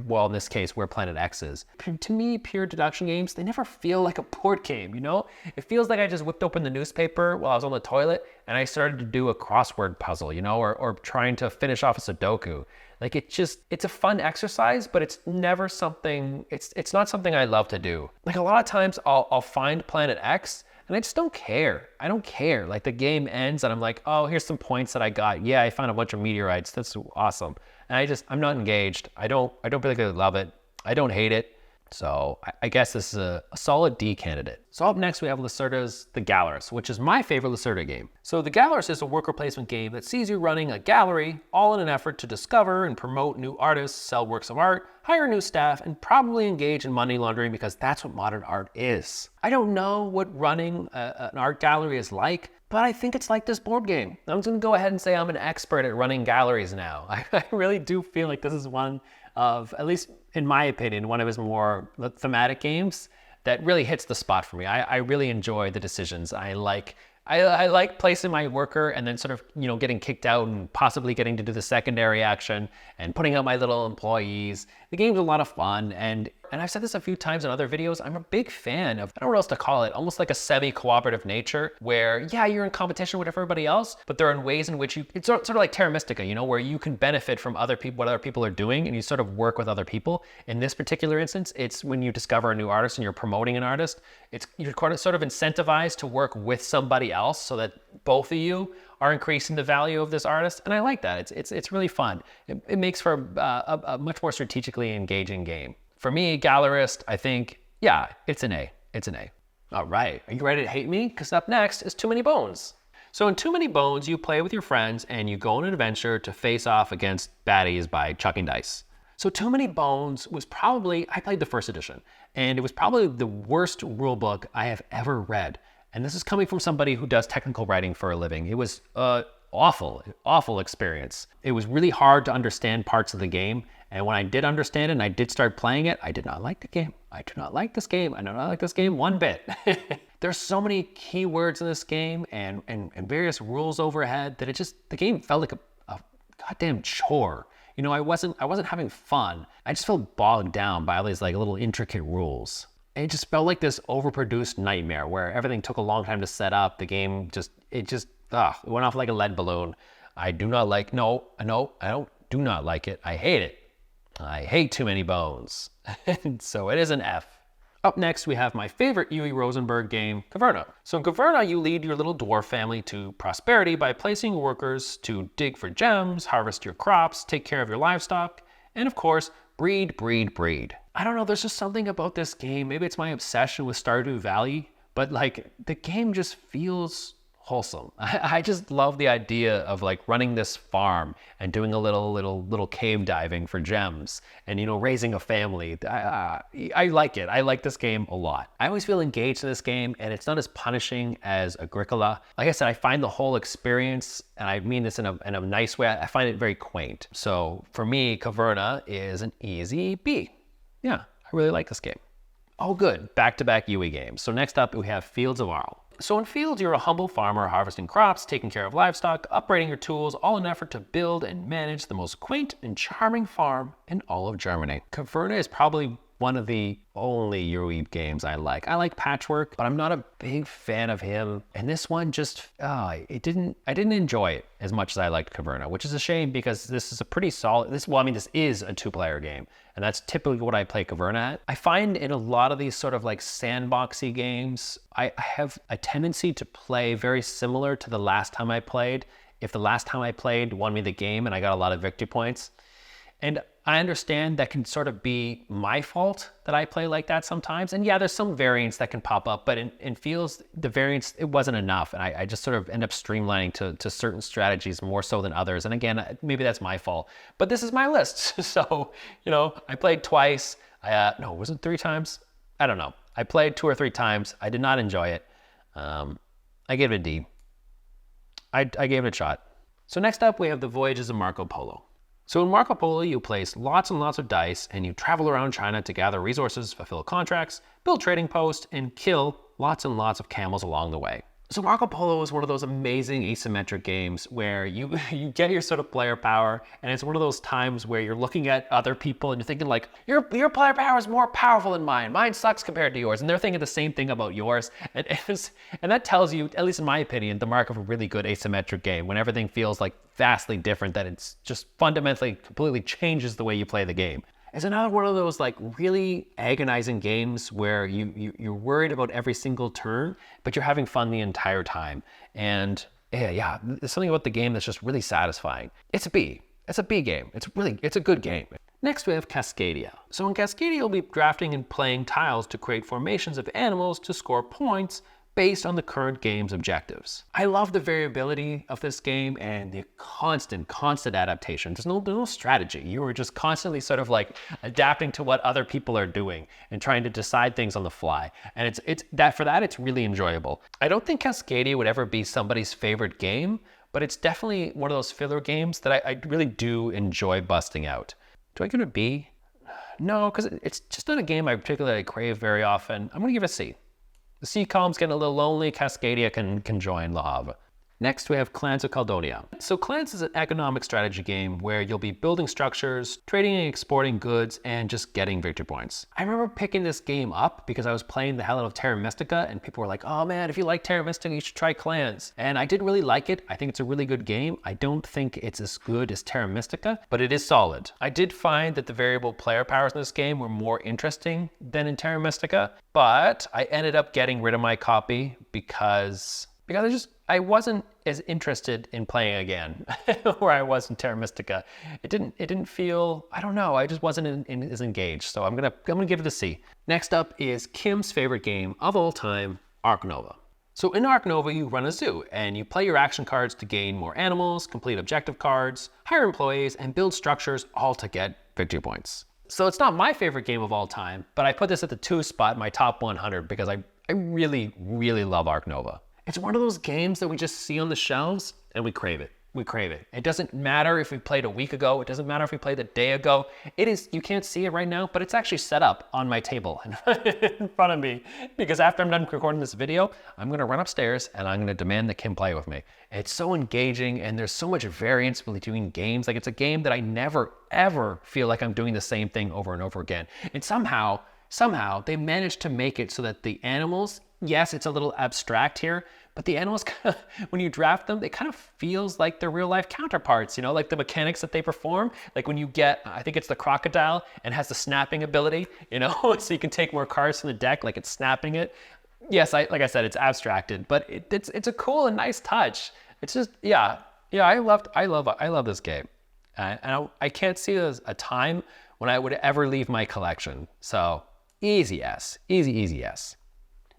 well, in this case, where Planet X is. To me, pure deduction games, they never feel like a board game, you know? It feels like I just whipped open the newspaper while I was on the toilet and I started to do a crossword puzzle, you know, or trying to finish off a Sudoku. Like it's a fun exercise, but it's never something, it's not something I love to do. Like a lot of times I'll find Planet X and I just don't care. I don't care. Like the game ends and I'm like, oh, here's some points that I got. Yeah, I found a bunch of meteorites. That's awesome. And I'm not engaged. I don't particularly love it. I don't hate it. So I guess this is a solid D candidate. So up next we have Lacerda's The Gallerist, which is my favorite Lacerda game. So The Gallerist is a worker placement game that sees you running a gallery, all in an effort to discover and promote new artists, sell works of art, hire new staff, and probably engage in money laundering because that's what modern art is. I don't know what running an art gallery is like, but I think it's like this board game. I'm just gonna go ahead and say I'm an expert at running galleries now. I really do feel like this is one of, at least in my opinion, one of his more thematic games that really hits the spot for me. I really enjoy the decisions. I like placing my worker and then sort of, you know, getting kicked out and possibly getting to do the secondary action and putting out my little employees. The game's a lot of fun, and I've said this a few times in other videos, I'm a big fan of, I don't know what else to call it, almost like a semi-cooperative nature where, yeah, you're in competition with everybody else, but there are ways in which it's sort of like Terra Mystica, you know, where you can benefit from other people, what other people are doing, and you sort of work with other people. In this particular instance, it's when you discover a new artist and you're promoting an artist, you're sort of incentivized to work with somebody else so that both of you are increasing the value of this artist, and I like that. It's really fun. It makes for a much more strategically engaging game. For me, Gallerist, I think, yeah, it's an A. It's an A. All right, are you ready to hate me? Because up next is Too Many Bones. So in Too Many Bones, you play with your friends and you go on an adventure to face off against baddies by chucking dice. So Too Many Bones was probably, I played the first edition, and it was probably the worst rulebook I have ever read. And this is coming from somebody who does technical writing for a living. It was awful experience. It was really hard to understand parts of the game. And when I did understand it and I did start playing it, I did not like the game. I do not like this game. I do not like this game one bit. There's so many keywords in this game and various rules overhead that the game felt like a goddamn chore. You know, I wasn't having fun. I just felt bogged down by all these like little intricate rules. It just felt like this overproduced nightmare where everything took a long time to set up. The game it went off like a lead balloon. I do not like, no, I do not like it. I hate it. I hate Too Many Bones. So it is an F. Up next, we have my favorite Uwe Rosenberg game, Caverna. So in Caverna, you lead your little dwarf family to prosperity by placing workers to dig for gems, harvest your crops, take care of your livestock, and of course, breed. I don't know, there's just something about this game. Maybe it's my obsession with Stardew Valley, but like the game just feels wholesome. I just love the idea of like running this farm and doing a little cave diving for gems and, you know, raising a family. I like it. I like this game a lot. I always feel engaged in this game, and it's not as punishing as Agricola. Like I said, I find the whole experience, and I mean this in a nice way, I find it very quaint. So for me, Caverna is an easy B. Yeah, I really like this game. Oh good, back-to-back UE games. So next up we have Fields of Arle. So in Fields, you're a humble farmer harvesting crops, taking care of livestock, upgrading your tools, all in an effort to build and manage the most quaint and charming farm in all of Germany. Caverna is probably one of the only UE games I like. I like Patchwork, but I'm not a big fan of him. And this one just, I didn't enjoy it as much as I liked Caverna, which is a shame because this is a pretty solid, this is a 2-player game. And that's typically what I play Caverna at. I find in a lot of these sort of like sandboxy games, I have a tendency to play very similar to the last time I played. If the last time I played won me the game and I got a lot of victory points. And I understand that can sort of be my fault that I play like that sometimes. And yeah, there's some variants that can pop up, but in Fields, the variants, it wasn't enough. And I just sort of end up streamlining to certain strategies more so than others. And again, maybe that's my fault, but this is my list. So, you know, I played twice. No, was it 3 times? I don't know. I played 2 or 3 times. I did not enjoy it. I gave it a D. I gave it a shot. So next up, we have the Voyages of Marco Polo. So in Marco Polo, you place lots and lots of dice and you travel around China to gather resources, fulfill contracts, build trading posts, and kill lots and lots of camels along the way. So Marco Polo is one of those amazing asymmetric games where you get your sort of player power, and it's one of those times where you're looking at other people and you're thinking like, your player power is more powerful than mine. Mine sucks compared to yours. And they're thinking the same thing about yours. And that tells you, at least in my opinion, the mark of a really good asymmetric game when everything feels like vastly different, that it's just fundamentally completely changes the way you play the game. It's another one of those like really agonizing games where you're worried about every single turn, but you're having fun the entire time. And yeah, there's something about the game that's just really satisfying. It's a B. It's a B game. It's a good game. Next we have Cascadia. So in Cascadia, you'll be drafting and playing tiles to create formations of animals to score points based on the current game's objectives. I love the variability of this game and the constant adaptation. There's no strategy. You are just constantly sort of like adapting to what other people are doing and trying to decide things on the fly. And it's really enjoyable. I don't think Cascadia would ever be somebody's favorite game, but it's definitely one of those filler games that I really do enjoy busting out. Do I give it a B? No, because it's just not a game I particularly crave very often. I'm gonna give it a C. The C column's getting a little lonely. Cascadia can join Le Havre. Next, we have Clans of Caledonia. So Clans is an economic strategy game where you'll be building structures, trading and exporting goods, and just getting victory points. I remember picking this game up because I was playing the hell out of Terra Mystica, and people were like, oh man, if you like Terra Mystica, you should try Clans. And I did really like it. I think it's a really good game. I don't think it's as good as Terra Mystica, but it is solid. I did find that the variable player powers in this game were more interesting than in Terra Mystica, but I ended up getting rid of my copy because I wasn't as interested in playing again where I was in Terra Mystica. It didn't feel, I don't know, I just wasn't as engaged. So I'm gonna give it a C. Next up is Kim's favorite game of all time, Ark Nova. So in Ark Nova, you run a zoo and you play your action cards to gain more animals, complete objective cards, hire employees, and build structures, all to get victory points. So it's not my favorite game of all time, but I put this at the 2 spot in my top 100 because I really, really love Ark Nova. It's one of those games that we just see on the shelves and we crave it. We crave it. It doesn't matter if we played a week ago. It doesn't matter if we played a day ago. It is, you can't see it right now, but it's actually set up on my table in front of me because after I'm done recording this video, I'm gonna run upstairs and I'm gonna demand that Kim play with me. It's so engaging and there's so much variance between games. Like it's a game that I never, ever feel like I'm doing the same thing over and over again. And somehow they managed to make it so that the animals, yes, it's a little abstract here, but the animals, when you draft them, it kind of feels like their real life counterparts, you know, like the mechanics that they perform. Like when you get, I think it's the crocodile and has the snapping ability, you know, so you can take more cards from the deck, like it's snapping it. Yes, like I said, it's abstracted, but it's a cool and nice touch. It's just, yeah, I love this game. And I can't see there's a time when I would ever leave my collection. So easy S, easy S.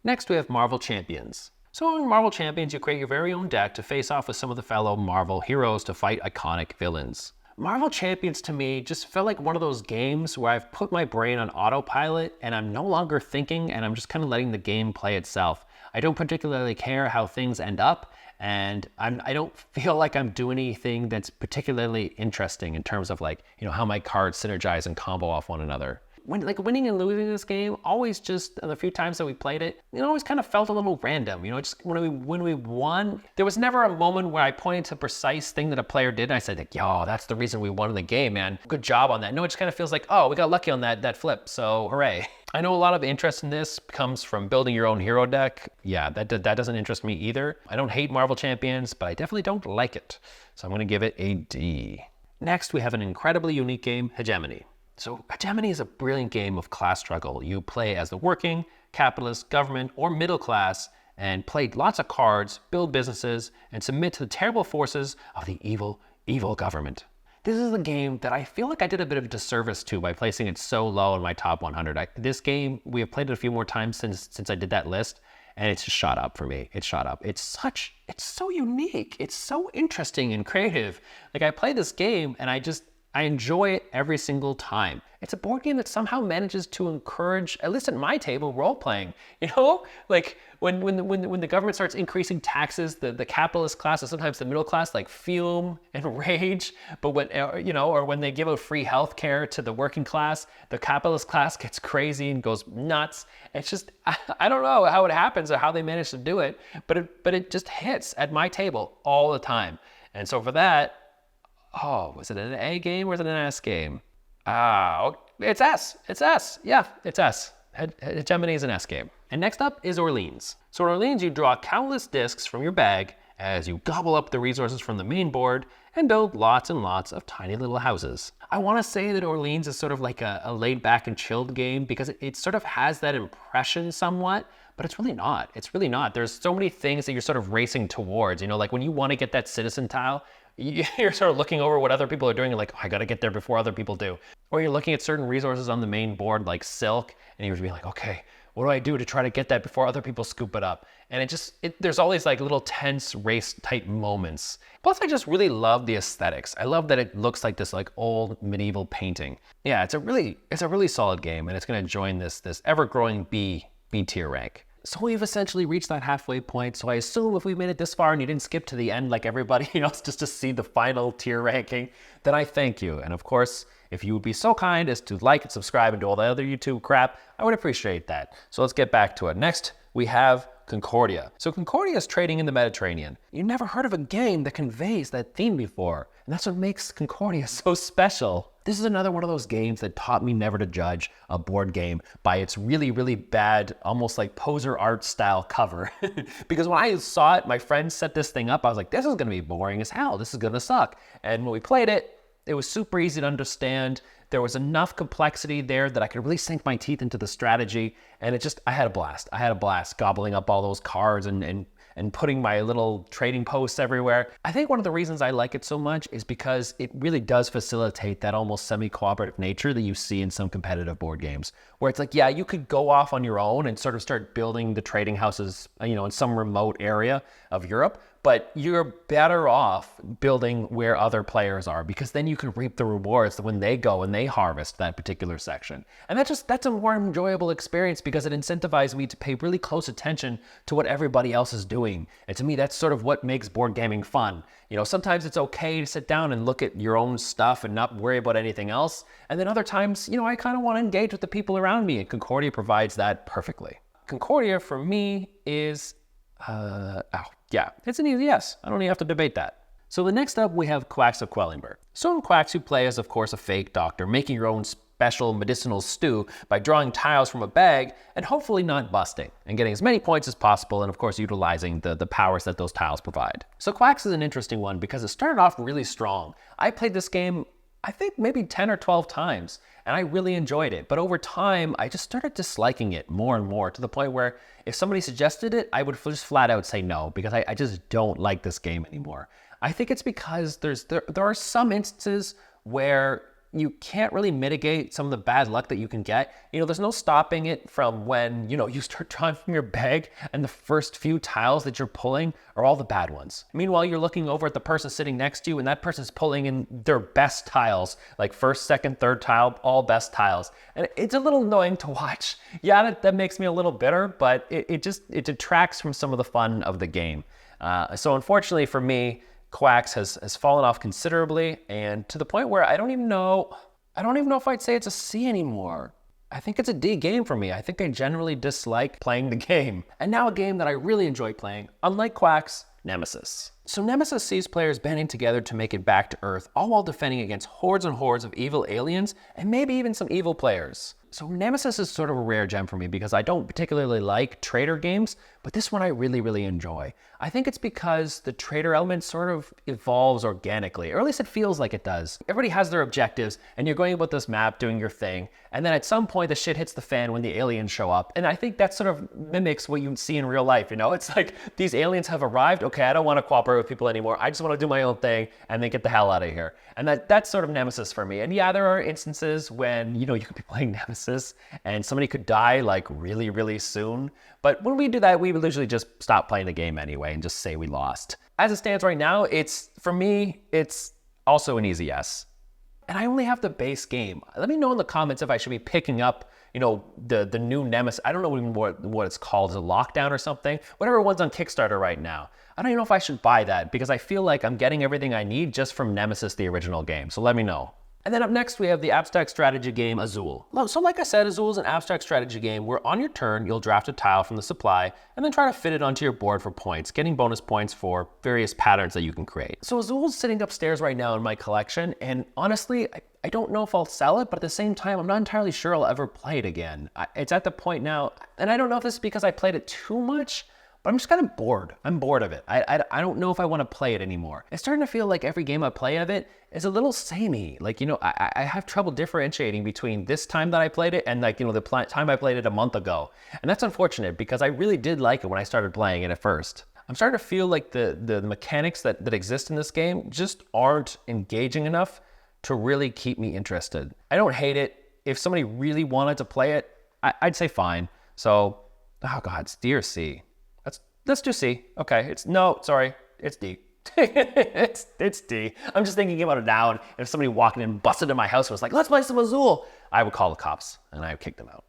Next, we have Marvel Champions. So in Marvel Champions, you create your very own deck to face off with some of the fellow Marvel heroes to fight iconic villains. Marvel Champions to me just felt like one of those games where I've put my brain on autopilot and I'm no longer thinking and I'm just kind of letting the game play itself. I don't particularly care how things end up, and I don't feel like I'm doing anything that's particularly interesting in terms of like, you know, how my cards synergize and combo off one another. winning and losing this game always just, the few times that we played it, it always kind of felt a little random. You know, just when we won, there was never a moment where I pointed to a precise thing that a player did and I said, like, yo, that's the reason we won the game, man. Good job on that. No, it just kind of feels like, oh, we got lucky on that flip, so hooray. I know a lot of interest in this comes from building your own hero deck. Yeah, that doesn't interest me either. I don't hate Marvel Champions, but I definitely don't like it. So I'm going to give it a D. Next, we have an incredibly unique game, Hegemony. So Hegemony is a brilliant game of class struggle. You play as the working, capitalist, government, or middle class, and play lots of cards, build businesses, and submit to the terrible forces of the evil, evil government. This is a game that I feel like I did a bit of a disservice to by placing it so low in my top 100. This game, we have played it a few more times since I did that list, and it's just shot up for me. It's shot up. It's so unique. It's so interesting and creative. Like, I play this game and I enjoy it every single time. It's a board game that somehow manages to encourage, at least at my table, role-playing. You know, like when the government starts increasing taxes, the capitalist class and sometimes the middle class like fume and rage. But when, you know, or when they give out free health care to the working class, the capitalist class gets crazy and goes nuts. It's just, I don't know how it happens or how they manage to do it, but it just hits at my table all the time. And so for that, oh, was it an A game or was it an S game? It's S. It's S. Yeah, it's S. Hegemony is an S game. And next up is Orleans. So in Orleans, you draw countless discs from your bag as you gobble up the resources from the main board and build lots and lots of tiny little houses. I want to say that Orleans is sort of like a laid back and chilled game because it sort of has that impression somewhat, but it's really not. It's really not. There's so many things that you're sort of racing towards. You know, like when you want to get that citizen tile, you're sort of looking over what other people are doing and like, oh, I got to get there before other people do. Or you're looking at certain resources on the main board like silk and you're being like, okay, what do I do to try to get that before other people scoop it up? And there's all these like little tense race type moments. Plus I just really love the aesthetics. I love that it looks like this like old medieval painting. Yeah, it's a really solid game and it's going to join this ever-growing B tier rank. So we've essentially reached that halfway point. So I assume if we made it this far and you didn't skip to the end like everybody else just to see the final tier ranking, then I thank you. And of course, if you would be so kind as to like and subscribe and do all the other YouTube crap, I would appreciate that. So let's get back to it. Next, we have Concordia. So Concordia is trading in the Mediterranean. You never heard of a game that conveys that theme before. And that's what makes Concordia so special. This is another one of those games that taught me never to judge a board game by its really, really bad, almost like poser art style cover. Because when I saw it, my friend set this thing up, I was like, this is gonna be boring as hell. This is gonna suck. And when we played it, it was super easy to understand. There was enough complexity there that I could really sink my teeth into the strategy. And I had a blast. I had a blast gobbling up all those cards and putting my little trading posts everywhere. I think one of the reasons I like it so much is because it really does facilitate that almost semi-cooperative nature that you see in some competitive board games, where it's like, yeah, you could go off on your own and sort of start building the trading houses, you know, in some remote area of Europe, but you're better off building where other players are because then you can reap the rewards when they go and they harvest that particular section. And that's a more enjoyable experience because it incentivizes me to pay really close attention to what everybody else is doing. And to me, that's sort of what makes board gaming fun. You know, sometimes it's okay to sit down and look at your own stuff and not worry about anything else. And then other times, you know, I kind of want to engage with the people around me, and Concordia provides that perfectly. Concordia for me is, yeah, it's an easy yes. I don't even have to debate that. So the next up, we have Quacks of Quedlinburg. So in Quacks, you play as, of course, a fake doctor, making your own special medicinal stew by drawing tiles from a bag and hopefully not busting, and getting as many points as possible, and of course utilizing the powers that those tiles provide. So Quacks is an interesting one because it started off really strong. I played this game, I think maybe 10 or 12 times, and I really enjoyed it. But over time, I just started disliking it more and more to the point where if somebody suggested it, I would just flat out say no, because I just don't like this game anymore. I think it's because there are some instances where you can't really mitigate some of the bad luck that you can get. You know, there's no stopping it from when, you know, you start drawing from your bag and the first few tiles that you're pulling are all the bad ones. Meanwhile, you're looking over at the person sitting next to you and that person's pulling in their best tiles, like first, second, third tile, all best tiles. And it's a little annoying to watch. Yeah, that makes me a little bitter, but it detracts from some of the fun of the game. So unfortunately for me, Quacks has fallen off considerably, and to the point where I don't even know if I'd say it's a C anymore. I think it's a D game for me. I think I generally dislike playing the game. And now a game that I really enjoy playing, unlike Quacks, Nemesis. So Nemesis sees players banding together to make it back to Earth, all while defending against hordes and hordes of evil aliens, and maybe even some evil players. So Nemesis is sort of a rare gem for me because I don't particularly like traitor games, but this one I really, really enjoy. I think it's because the traitor element sort of evolves organically, or at least it feels like it does. Everybody has their objectives, and you're going about this map doing your thing, and then at some point the shit hits the fan when the aliens show up, and I think that sort of mimics what you see in real life, you know? It's like, these aliens have arrived, okay, I don't want to cooperate with people anymore, I just want to do my own thing, and then get the hell out of here. And that's sort of Nemesis for me. And yeah, there are instances when, you know, you could be playing Nemesis, and somebody could die like really, really soon. But when we do that, we usually just stop playing the game anyway and just say we lost. As it stands right now, for me, it's also an easy yes. And I only have the base game. Let me know in the comments if I should be picking up, you know, the new Nemesis. I don't know even what it's called. Is it Lockdown or something? Whatever one's on Kickstarter right now. I don't even know if I should buy that because I feel like I'm getting everything I need just from Nemesis, the original game. So let me know. And then up next, we have the abstract strategy game Azul. So like I said, Azul is an abstract strategy game where on your turn, you'll draft a tile from the supply and then try to fit it onto your board for points, getting bonus points for various patterns that you can create. So Azul's sitting upstairs right now in my collection, and honestly, I don't know if I'll sell it, but at the same time, I'm not entirely sure I'll ever play it again. It's at the point now, and I don't know if this is because I played it too much, but I'm just kind of bored. I'm bored of it. I don't know if I want to play it anymore. It's starting to feel like every game I play of it is a little samey. Like, you know, I have trouble differentiating between this time that I played it and, like, you know, the time I played it a month ago. And that's unfortunate because I really did like it when I started playing it at first. I'm starting to feel like the mechanics that exist in this game just aren't engaging enough to really keep me interested. I don't hate it. If somebody really wanted to play it, I'd say fine. So, oh God, it's D or C. Let's do C. Okay, it's D. it's D. I'm just thinking about it now, and if somebody walking in, busted in my house and was like, let's play some Azul, I would call the cops, and I would kick them out.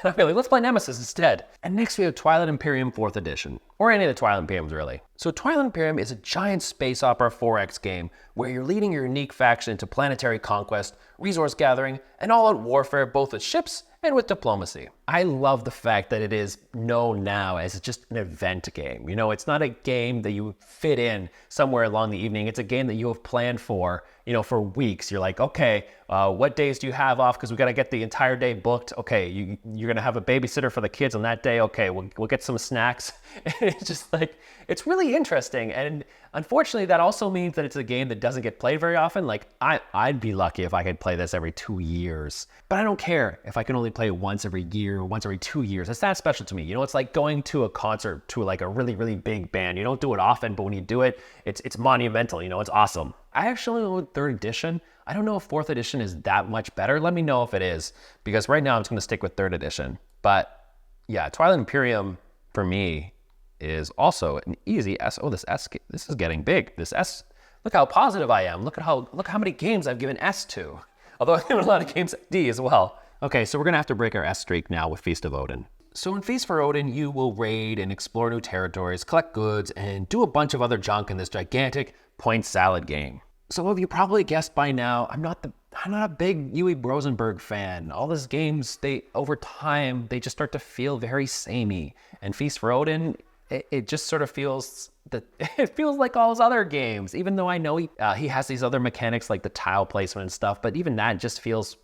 I'd be like, let's play Nemesis instead. And next we have Twilight Imperium 4th edition, or any of the Twilight Imperiums really. So Twilight Imperium is a giant space opera 4X game where you're leading your unique faction into planetary conquest, resource gathering, and all-out warfare both with ships and with diplomacy. I love the fact that it is known now as just an event game. You know, it's not a game that you fit in somewhere along the evening. It's a game that you have planned for, you know, for weeks. You're like, okay, what days do you have off? Because we got to get the entire day booked. Okay, you're going to have a babysitter for the kids on that day. Okay, we'll get some snacks. It's just like, it's really interesting. And unfortunately, that also means that it's a game that doesn't get played very often. Like, I'd be lucky if I could play this every 2 years. But I don't care if I can only play it once every year or once every 2 years. It's that special to me. You know, it's like going to a concert to like a really, really big band. You don't do it often, but when you do it, it's monumental. You know, it's awesome. I actually own 3rd edition. I don't know if 4th edition is that much better. Let me know if it is, because right now I'm just going to stick with 3rd edition. But yeah, Twilight Imperium for me is also an easy S. Oh, this is getting big. This S, look how positive I am. Look how many games I've given S to. Although I've given a lot of games D as well. Okay, so we're gonna have to break our S streak now with Feast of Odin. So in Feast for Odin, you will raid and explore new territories, collect goods, and do a bunch of other junk in this gigantic point salad game. Some of you probably guessed by now, I'm not a big Uwe Rosenberg fan. All these games, over time, they just start to feel very samey. And Feast for Odin, it just sort of feels like all his other games, even though I know he has these other mechanics like the tile placement and stuff, but even that just feels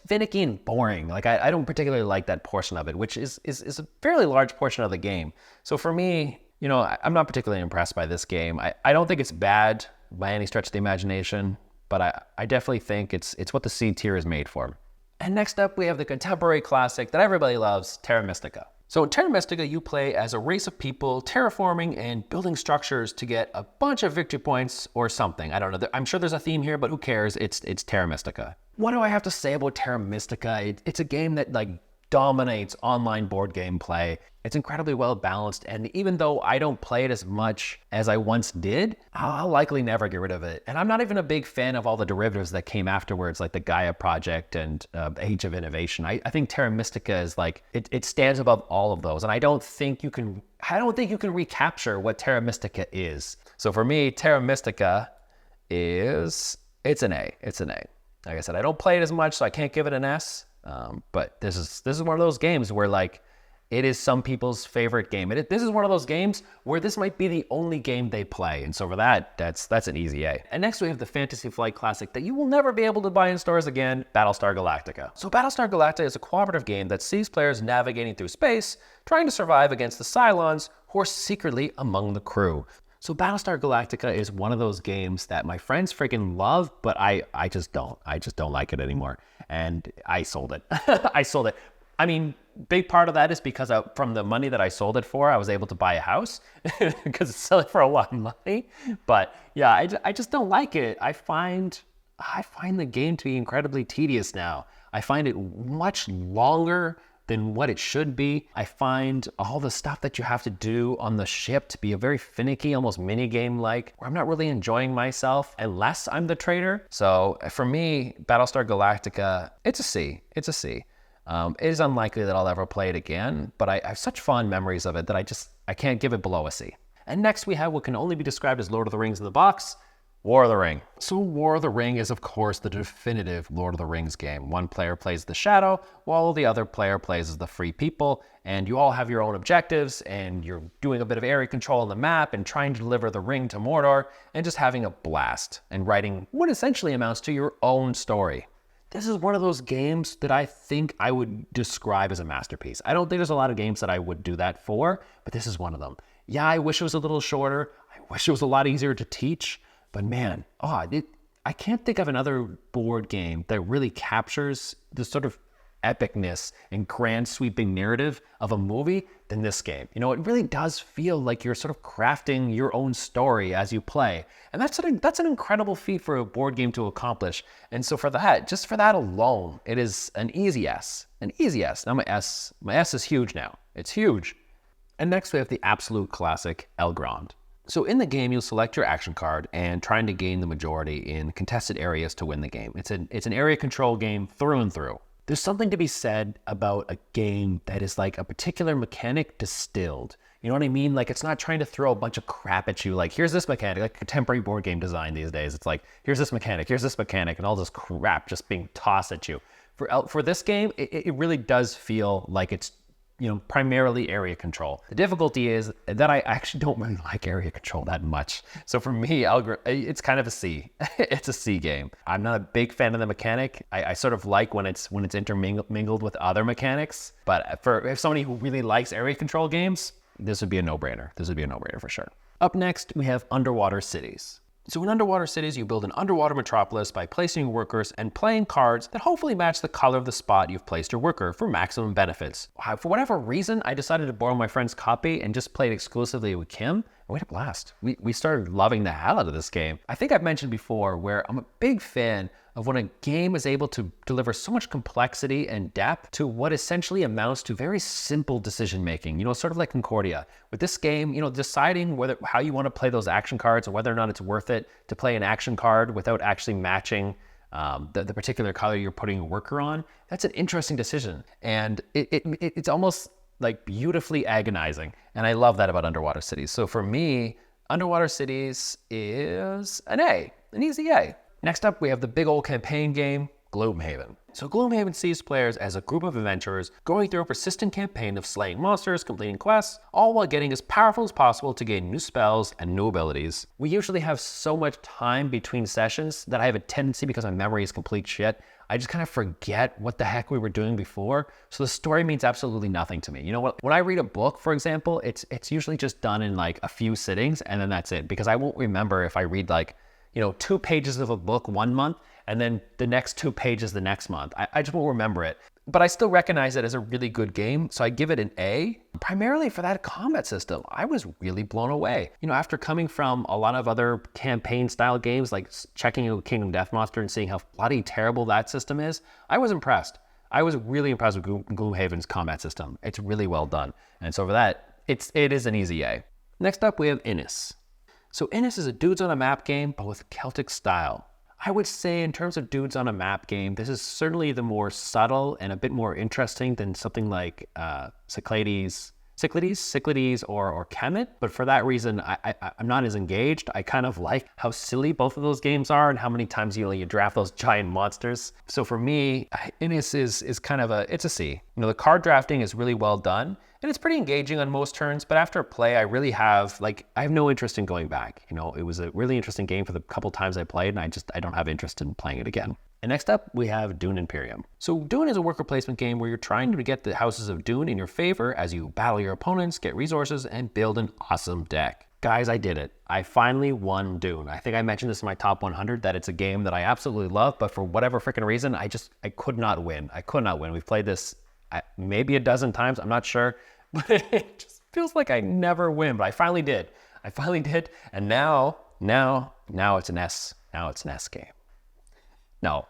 finicky and boring. Like I don't particularly like that portion of it, which is a fairly large portion of the game. So for me, you know, I'm not particularly impressed by this game. I don't think it's bad by any stretch of the imagination, but I definitely think it's what the C tier is made for. And next up, we have the contemporary classic that everybody loves, Terra Mystica. So in Terra Mystica, you play as a race of people terraforming and building structures to get a bunch of victory points or something. I don't know. I'm sure there's a theme here, but who cares? It's Terra Mystica. What do I have to say about Terra Mystica? It's a game that like dominates online board game play. It's incredibly well balanced, and even though I don't play it as much as I once did, I'll likely never get rid of it. And I'm not even a big fan of all the derivatives that came afterwards, like the Gaia Project and Age of Innovation. I think Terra Mystica is like, it stands above all of those, and I don't think you can recapture what Terra Mystica is. So for me, Terra Mystica it's an A. It's an A. Like I said, I don't play it as much, so I can't give it an S. But this is one of those games where like it is some people's favorite game. This is one of those games where this might be the only game they play. And so for that, that's an easy A. And next we have the Fantasy Flight Classic that you will never be able to buy in stores again, Battlestar Galactica. So Battlestar Galactica is a cooperative game that sees players navigating through space, trying to survive against the Cylons who are secretly among the crew. So Battlestar Galactica is one of those games that my friends freaking love, but I just don't. I just don't like it anymore. And I sold it. I sold it. I mean, big part of that is because from the money that I sold it for, I was able to buy a house because it's selling for a lot of money. But yeah, I just don't like it. I find the game to be incredibly tedious now. I find it much longer than what it should be. I find all the stuff that you have to do on the ship to be a very finicky, almost mini game like, where I'm not really enjoying myself unless I'm the trader. So for me, Battlestar Galactica, it's a C. It's a C. It is unlikely that I'll ever play it again, but I have such fond memories of it that I can't give it below a C. And next we have what can only be described as Lord of the Rings in the box, War of the Ring. So War of the Ring is of course the definitive Lord of the Rings game. One player plays the Shadow, while the other player plays as the Free People, and you all have your own objectives, and you're doing a bit of area control on the map and trying to deliver the ring to Mordor, and just having a blast, and writing what essentially amounts to your own story. This is one of those games that I think I would describe as a masterpiece. I don't think there's a lot of games that I would do that for, but this is one of them. Yeah, I wish it was a little shorter. I wish it was a lot easier to teach, but man, I can't think of another board game that really captures the sort of epicness and grand sweeping narrative of a movie than this game. You know, it really does feel like you're sort of crafting your own story as you play. And that's an incredible feat for a board game to accomplish. And so for that, just for that alone, it is an easy S. An easy S. Now my S is huge now. It's huge. And next we have the absolute classic El Grande. So in the game, you'll select your action card and trying to gain the majority in contested areas to win the game. It's an area control game through and through. There's something to be said about a game that is like a particular mechanic distilled. You know what I mean? Like it's not trying to throw a bunch of crap at you. Like here's this mechanic, like contemporary board game design these days. It's like, here's this mechanic, and all this crap just being tossed at you. For this game, it really does feel like it's, you know, primarily area control. The difficulty is that I actually don't really like area control that much. So for me, it's kind of a C. It's a C game. I'm not a big fan of the mechanic. I sort of like when it's intermingled with other mechanics. But if somebody who really likes area control games, this would be a no-brainer. This would be a no-brainer for sure. Up next, we have Underwater Cities. So in Underwater Cities, you build an underwater metropolis by placing your workers and playing cards that hopefully match the color of the spot you've placed your worker for maximum benefits. For whatever reason, I decided to borrow my friend's copy and just play it exclusively with Kim, and we had a blast. We started loving the hell out of this game. I think I've mentioned before where I'm a big fan of when a game is able to deliver so much complexity and depth to what essentially amounts to very simple decision making, you know, sort of like Concordia. With this game, you know, deciding how you want to play those action cards or whether or not it's worth it to play an action card without actually matching the particular color you're putting your worker on, that's an interesting decision. And it's almost like beautifully agonizing. And I love that about Underwater Cities. So for me, Underwater Cities is an A, an easy A. Next up, we have the big old campaign game, Gloomhaven. So Gloomhaven sees players as a group of adventurers going through a persistent campaign of slaying monsters, completing quests, all while getting as powerful as possible to gain new spells and new abilities. We usually have so much time between sessions that I have a tendency, because my memory is complete shit, I just kind of forget what the heck we were doing before. So the story means absolutely nothing to me. You know what? When I read a book, for example, it's usually just done in like a few sittings and then that's it, because I won't remember if I read like, you know, 2 pages of a book one month and then the next 2 pages the next month. I just won't remember it. But I still recognize it as a really good game, so I give it an A, primarily for that combat system. I was really blown away. You know, after coming from a lot of other campaign-style games, like checking out Kingdom Death Monster and seeing how bloody terrible that system is, I was impressed. I was really impressed with Gloomhaven's combat system. It's really well done. And so for that, it is an easy A. Next up, we have Innis. So Innis is a dudes on a map game, but with Celtic style. I would say in terms of dudes on a map game, this is certainly the more subtle and a bit more interesting than something like Cyclades, Cyclades or Kemet, but for that reason, I'm not as engaged. I kind of like how silly both of those games are and how many times you draft those giant monsters. So for me, Innis is kind of it's a C. The card drafting is really well done and it's pretty engaging on most turns, but after a play, I have no interest in going back. It was a really interesting game for the couple times I played, and I don't have interest in playing it again. And next up, we have Dune Imperium. So Dune is a worker placement game where you're trying to get the houses of Dune in your favor as you battle your opponents, get resources, and build an awesome deck. Guys, I did it. I finally won Dune. I think I mentioned this in my top 100 that it's a game that I absolutely love, but for whatever freaking reason, I could not win. I could not win. We've played this maybe a dozen times, I'm not sure, but it just feels like I never win, but I finally did. And now it's an S. Now it's an S game. No,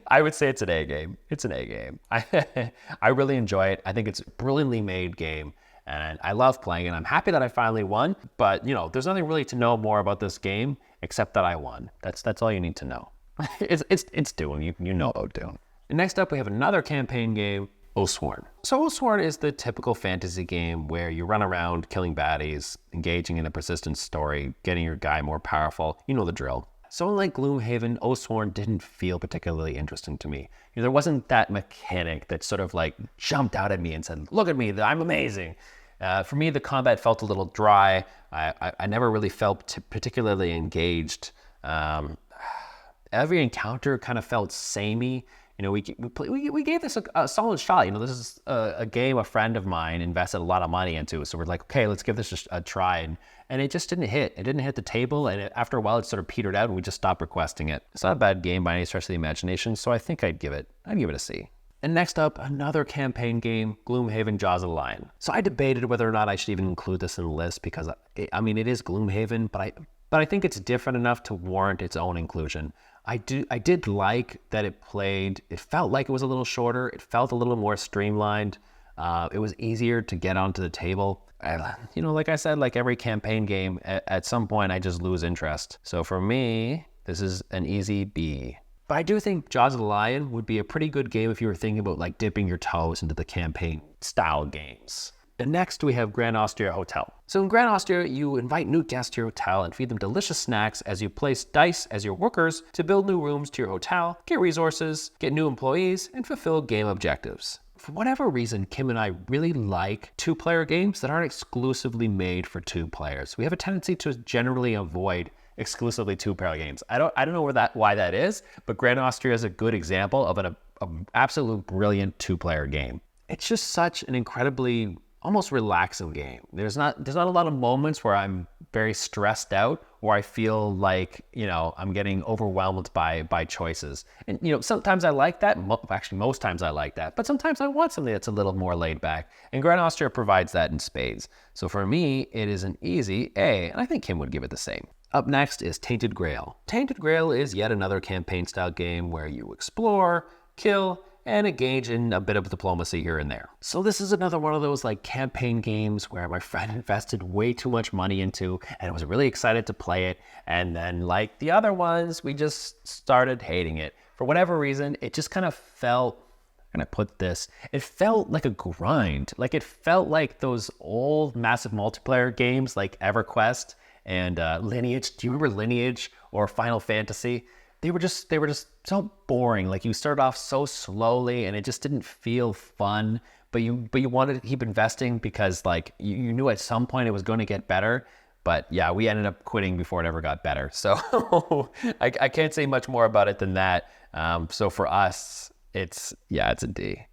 I would say it's an A game. It's an A game. I really enjoy it. I think it's a brilliantly made game, and I love playing it. I'm happy that I finally won, but there's nothing really to know more about this game except that I won. That's all you need to know. It's Dune. You know about Dune. And next up, we have another campaign game, Oathsworn. So Oathsworn is the typical fantasy game where you run around killing baddies, engaging in a persistent story, getting your guy more powerful. You know the drill. So unlike Gloomhaven, Oathsworn didn't feel particularly interesting to me. There wasn't that mechanic that sort of jumped out at me and said, look at me, I'm amazing. For me, the combat felt a little dry. I never really felt particularly engaged. Every encounter kind of felt samey. We gave this a solid shot. This is a game a friend of mine invested a lot of money into. So we're like, okay, let's give this a try. And it just didn't hit. It didn't hit the table. And after a while, it sort of petered out and we just stopped requesting it. It's not a bad game by any stretch of the imagination. So I think I'd give it a C. And next up, another campaign game, Gloomhaven, Jaws of the Lion. So I debated whether or not I should even include this in the list because, it is Gloomhaven, but I think it's different enough to warrant its own inclusion. I did like that it felt like it was a little shorter. It felt a little more streamlined. It was easier to get onto the table. Like I said, like every campaign game, at some point I just lose interest. So for me, this is an easy B. But I do think Jaws of the Lion would be a pretty good game if you were thinking about dipping your toes into the campaign style games. And next we have Grand Austria Hotel. So in Grand Austria, you invite new guests to your hotel and feed them delicious snacks as you place dice as your workers to build new rooms to your hotel, get resources, get new employees, and fulfill game objectives. For whatever reason, Kim and I really like two-player games that aren't exclusively made for two players. We have a tendency to generally avoid exclusively two-player games. I don't know why that is, but Grand Austria is a good example of an absolute brilliant two-player game. It's just such an incredibly almost relaxing game. There's not a lot of moments where I'm very stressed out or I feel like, I'm getting overwhelmed by choices. And, sometimes I like that. Actually, most times I like that. But sometimes I want something that's a little more laid back. And Grand Austria provides that in spades. So for me, it is an easy A, and I think Kim would give it the same. Up next is Tainted Grail. Tainted Grail is yet another campaign-style game where you explore, kill, and engage in a bit of diplomacy here and there. So this is another one of those campaign games where my friend invested way too much money into and was really excited to play it. And then like the other ones, we just started hating it. For whatever reason, it just kind of felt, it felt like a grind. It felt like those old massive multiplayer games like EverQuest and Lineage. Do you remember Lineage or Final Fantasy? They were just so boring. You started off so slowly and it just didn't feel fun, but you wanted to keep investing because you knew at some point it was going to get better. But yeah, we ended up quitting before it ever got better. So I can't say much more about it than that. So for us, it's a D.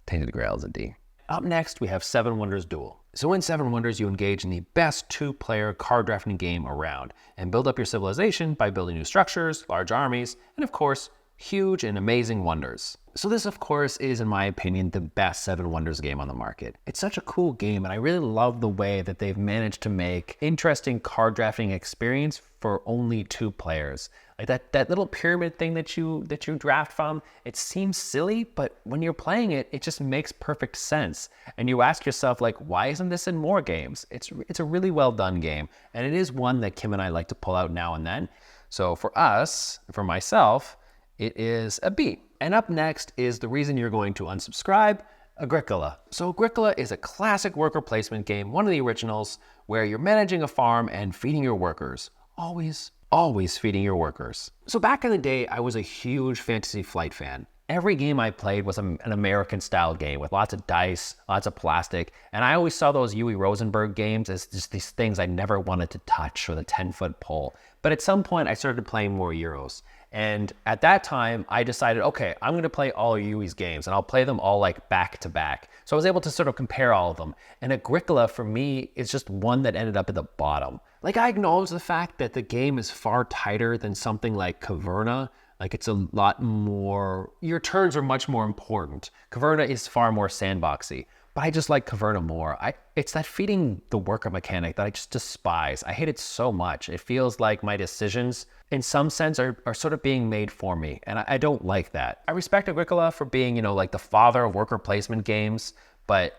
Tainted Grail is a D. Up next, we have Seven Wonders Duel. So in Seven Wonders, you engage in the best two-player card drafting game around and build up your civilization by building new structures, large armies, and of course, huge and amazing wonders. So this, of course, is, in my opinion, the best Seven Wonders game on the market. It's such a cool game, and I really love the way that they've managed to make interesting card drafting experience for only two players. That little pyramid thing that you draft from, it seems silly, but when you're playing it, it just makes perfect sense. And you ask yourself, why isn't this in more games? It's a really well done game, and it is one that Kim and I like to pull out now and then. So for myself, it is a B. And up next is the reason you're going to unsubscribe, Agricola. So Agricola is a classic worker placement game, one of the originals, where you're managing a farm and feeding your workers. Always feeding your workers. So back in the day, I was a huge Fantasy Flight fan. Every game I played was an American-style game with lots of dice, lots of plastic, and I always saw those Uwe Rosenberg games as just these things I never wanted to touch with a 10-foot pole. But at some point, I started playing more Euros. And at that time, I decided, okay, I'm going to play all Uwe's games, and I'll play them all like back to back. So I was able to sort of compare all of them. And Agricola, for me, is just one that ended up at the bottom. Like, I acknowledge the fact that the game is far tighter than something like Caverna. Like, it's a lot more, your turns are much more important. Caverna is far more sandboxy, but I just like Caverna more. It's that feeding the worker mechanic that I just despise. I hate it so much. It feels like my decisions, in some sense, are sort of being made for me, and I don't like that. I respect Agricola for being, like the father of worker placement games, but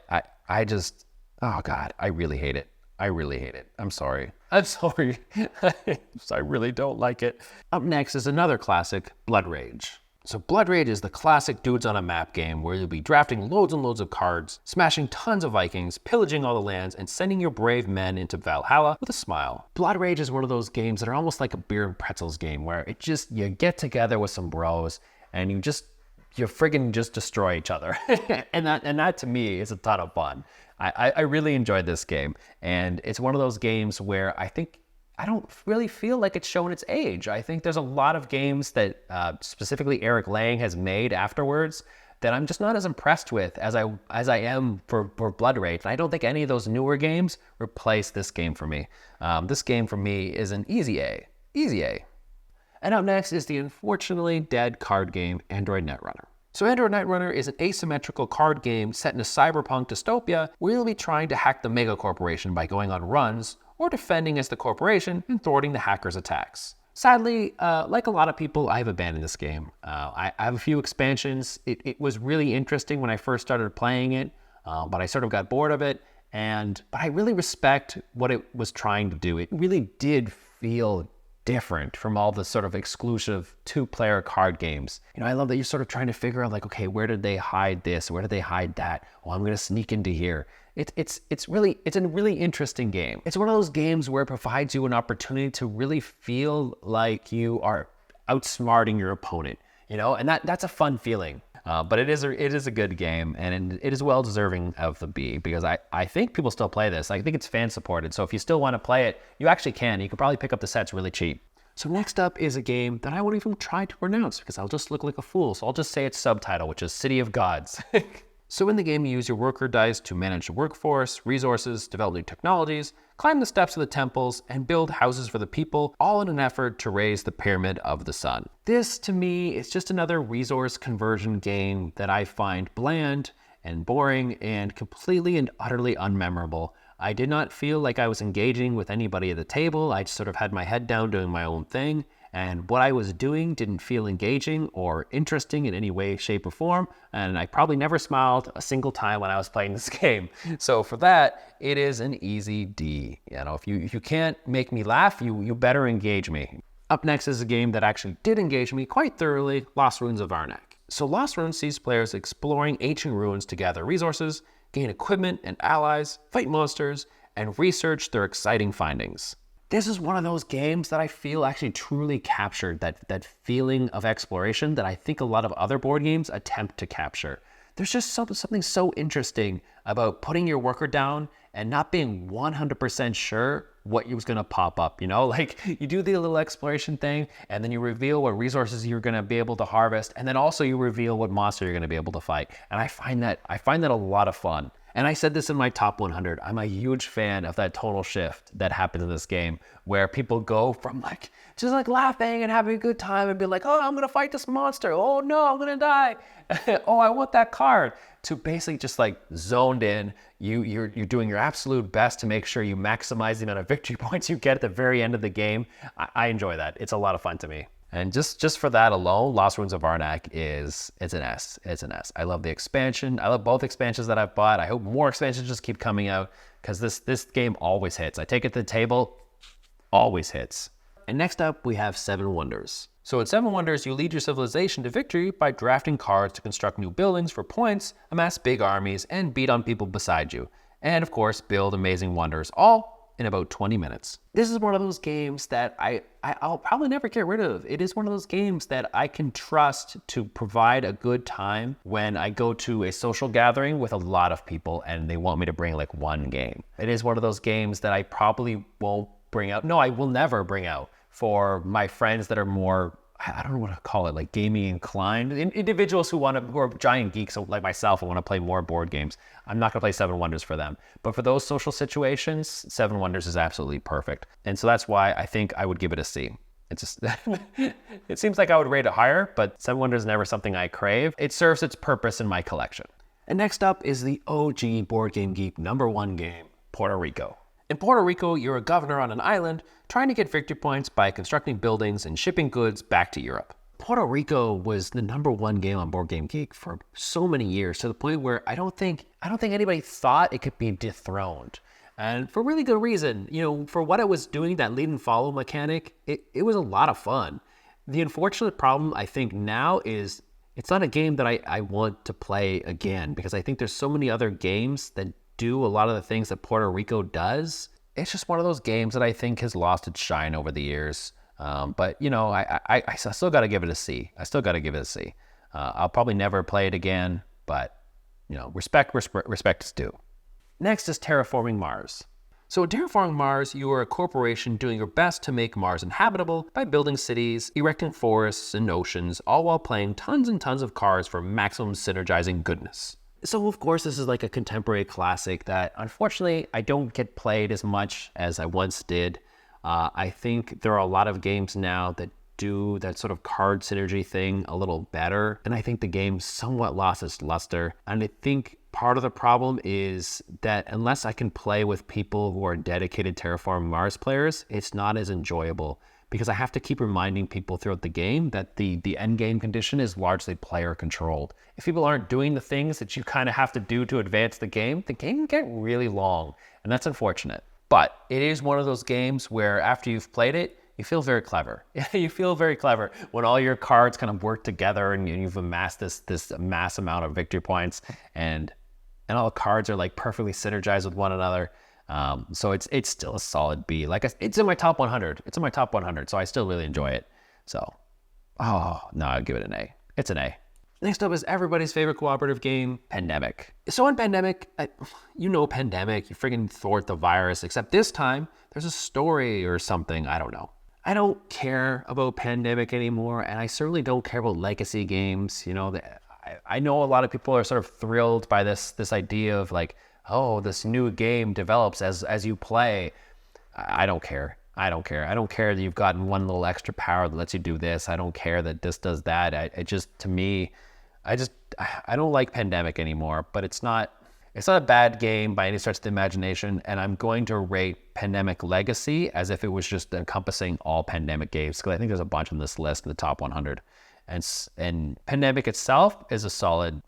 I just, oh God, I really hate it. I really hate it. I'm sorry. I'm sorry. I really don't like it. Up next is another classic, Blood Rage. So Blood Rage is the classic dudes on a map game where you'll be drafting loads and loads of cards, smashing tons of Vikings, pillaging all the lands, and sending your brave men into Valhalla with a smile. Blood Rage is one of those games that are almost like a beer and pretzels game where you get together with some bros and you friggin' just destroy each other. and that to me is a ton of fun. I really enjoyed this game, and it's one of those games where I don't really feel like it's shown its age. I think there's a lot of games that specifically Eric Lang has made afterwards that I'm just not as impressed with as I am for Blood Rage. And I don't think any of those newer games replace this game for me. This game for me is an easy A. Easy A. And up next is the unfortunately dead card game Android Netrunner. So Android Netrunner is an asymmetrical card game set in a cyberpunk dystopia where you'll be trying to hack the mega corporation by going on runs or defending as the corporation and thwarting the hackers' attacks. Sadly, like a lot of people, I've abandoned this game. I have a few expansions. It was really interesting when I first started playing it, but I sort of got bored of it. But I really respect what it was trying to do. It really did feel different from all the sort of exclusive two-player card games. I love that you're sort of trying to figure out, like, okay, where did they hide this? Where did they hide that? Oh, I'm going to sneak into here. It's a really interesting game. It's one of those games where it provides you an opportunity to really feel like you are outsmarting your opponent, and that's a fun feeling. But it is a good game, and it is well deserving of the B, because I think people still play this. I think it's fan supported, so if you still want to play it, you actually can. You can probably pick up the sets really cheap. So next up is a game that I won't even try to pronounce because I'll just look like a fool. So I'll just say its subtitle, which is City of Gods. So in the game, you use your worker dice to manage the workforce, resources, develop new technologies, climb the steps of the temples, and build houses for the people, all in an effort to raise the pyramid of the sun. This, to me, is just another resource conversion game that I find bland and boring and completely and utterly unmemorable. I did not feel like I was engaging with anybody at the table. I just sort of had my head down doing my own thing. And what I was doing didn't feel engaging or interesting in any way, shape, or form. And I probably never smiled a single time when I was playing this game. So for that, it is an easy D. If you can't make me laugh, you better engage me. Up next is a game that actually did engage me quite thoroughly, Lost Ruins of Arnak. So Lost Ruins sees players exploring ancient ruins to gather resources, gain equipment and allies, fight monsters, and research their exciting findings. This is one of those games that I feel actually truly captured that feeling of exploration that I think a lot of other board games attempt to capture. There's just something so interesting about putting your worker down and not being 100% sure what was going to pop up, Like, you do the little exploration thing, and then you reveal what resources you're going to be able to harvest, and then also you reveal what monster you're going to be able to fight. And I find that a lot of fun. And I said this in my top 100. I'm a huge fan of that tonal shift that happens in this game, where people go from just laughing and having a good time and be like, oh, I'm going to fight this monster. Oh no, I'm going to die. Oh, I want that card. To basically just zoned in. You're doing your absolute best to make sure you maximize the amount of victory points you get at the very end of the game. I enjoy that. It's a lot of fun to me. And just for that alone, Lost Ruins of Arnak it's an S. It's an S. I love the expansion. I love both expansions that I've bought. I hope more expansions just keep coming out because this game always hits. I take it to the table, always hits. And next up, we have 7 Wonders. So in 7 Wonders, you lead your civilization to victory by drafting cards to construct new buildings for points, amass big armies, and beat on people beside you. And of course, build amazing wonders, all in about 20 minutes. This is one of those games that I'll probably never get rid of. It is one of those games that I can trust to provide a good time when I go to a social gathering with a lot of people and they want me to bring like one game. It is one of those games that I probably won't bring out. No, I will never bring out for my friends that are more, I don't know what to call it, like gaming inclined. Individuals who are giant geeks like myself and want to play more board games. I'm not going to play 7 Wonders for them. But for those social situations, 7 Wonders is absolutely perfect. And so that's why I think I would give it a C. It's just, it seems like I would rate it higher, but 7 Wonders is never something I crave. It serves its purpose in my collection. And next up is the OG Board Game Geek #1 game, Puerto Rico. In Puerto Rico, you're a governor on an island trying to get victory points by constructing buildings and shipping goods back to Europe. Puerto Rico was the #1 game on Board Game Geek for so many years, to the point where I don't think anybody thought it could be dethroned. And for really good reason. You know, for what it was doing, that lead and follow mechanic, it was a lot of fun. The unfortunate problem I think now is it's not a game that I want to play again, because I think there's so many other games that do a lot of the things that Puerto Rico does. It's just one of those games that I think has lost its shine over the years. But, you know, I still got to give it a C. I'll probably never play it again, but, you know, respect is due. Next is Terraforming Mars. So in Terraforming Mars, you are a corporation doing your best to make Mars inhabitable by building cities, erecting forests and oceans, all while playing tons and tons of cards for maximum synergizing goodness. So of course, this is like a contemporary classic that unfortunately I don't get played as much as I once did. I think there are a lot of games now that do that sort of card synergy thing a little better. And I think the game somewhat lost its luster. And I think part of the problem is that unless I can play with people who are dedicated Terraforming Mars players, it's not as enjoyable, because I have to keep reminding people throughout the game that the end game condition is largely player controlled. If people aren't doing the things that you kind of have to do to advance the game can get really long, and that's unfortunate. But it is one of those games where after you've played it, you feel very clever. You feel very clever when all your cards kind of work together and you've amassed this mass amount of victory points, and all the cards are like perfectly synergized with one another. So it's still a solid B. It's in my top 100. It's in my top 100, so I still really enjoy it. So, I'd give it an A. It's an A. Next up is everybody's favorite cooperative game, Pandemic. So in Pandemic, Pandemic, you friggin' thwart the virus, except this time there's a story or something, I don't know. I don't care about Pandemic anymore, and I certainly don't care about legacy games. You know, I know a lot of people are sort of thrilled by this idea of like, oh, this new game develops as you play. I don't care. I don't care that you've gotten one little extra power that lets you do this. I don't care that this does that. I don't like Pandemic anymore, but it's not a bad game by any stretch of the imagination. And I'm going to rate Pandemic Legacy as if it was just encompassing all Pandemic games, because I think there's a bunch on this list in the top 100. And Pandemic itself is a solid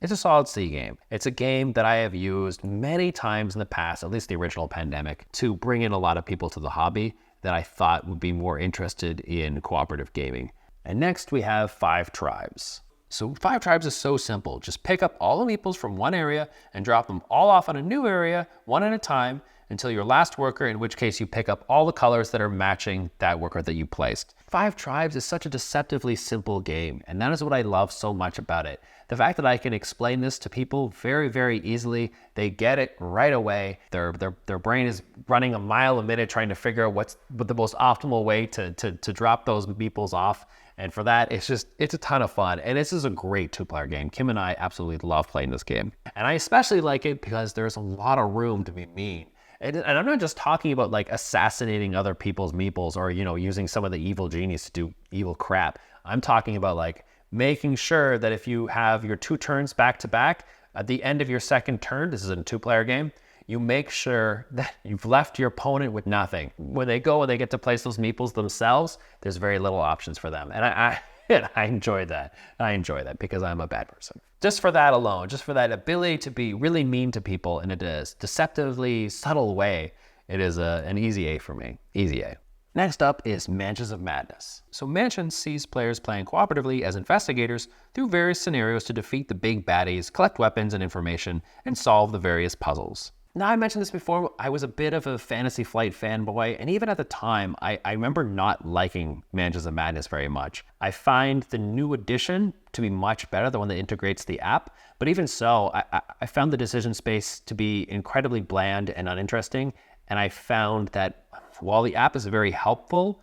C game. It's a game that I have used many times in the past, at least the original Pandemic, to bring in a lot of people to the hobby that I thought would be more interested in cooperative gaming. And next we have 5 Tribes. So 5 Tribes is so simple. Just pick up all the meeples from one area and drop them all off on a new area, one at a time, until your last worker, in which case you pick up all the colors that are matching that worker that you placed. 5 Tribes is such a deceptively simple game, and that is what I love so much about it. The fact that I can explain this to people very, very easily, they get it right away. Their brain is running a mile a minute trying to figure out what the most optimal way to drop those meeples off. And for that, it's a ton of fun. And this is a great 2-player game. Kim and I absolutely love playing this game. And I especially like it because there's a lot of room to be mean. And I'm not just talking about like assassinating other people's meeples or, you know, using some of the evil genius to do evil crap. I'm talking about like making sure that if you have your 2 turns back to back, at the end of your second turn, this is a 2-player game, you make sure that you've left your opponent with nothing. When they go and they get to place those meeples themselves, there's very little options for them. And I enjoy that. I enjoy that because I'm a bad person. Just for that alone, just for that ability to be really mean to people in a deceptively subtle way, it is an easy A for me. Easy A. Next up is Mansions of Madness. So Mansions sees players playing cooperatively as investigators through various scenarios to defeat the big baddies, collect weapons and information, and solve the various puzzles. Now, I mentioned this before, I was a bit of a Fantasy Flight fanboy, and even at the time, I remember not liking Mansions of Madness very much. I find the new edition to be much better, the one that integrates the app, but even so, I found the decision space to be incredibly bland and uninteresting, and I found that while the app is very helpful,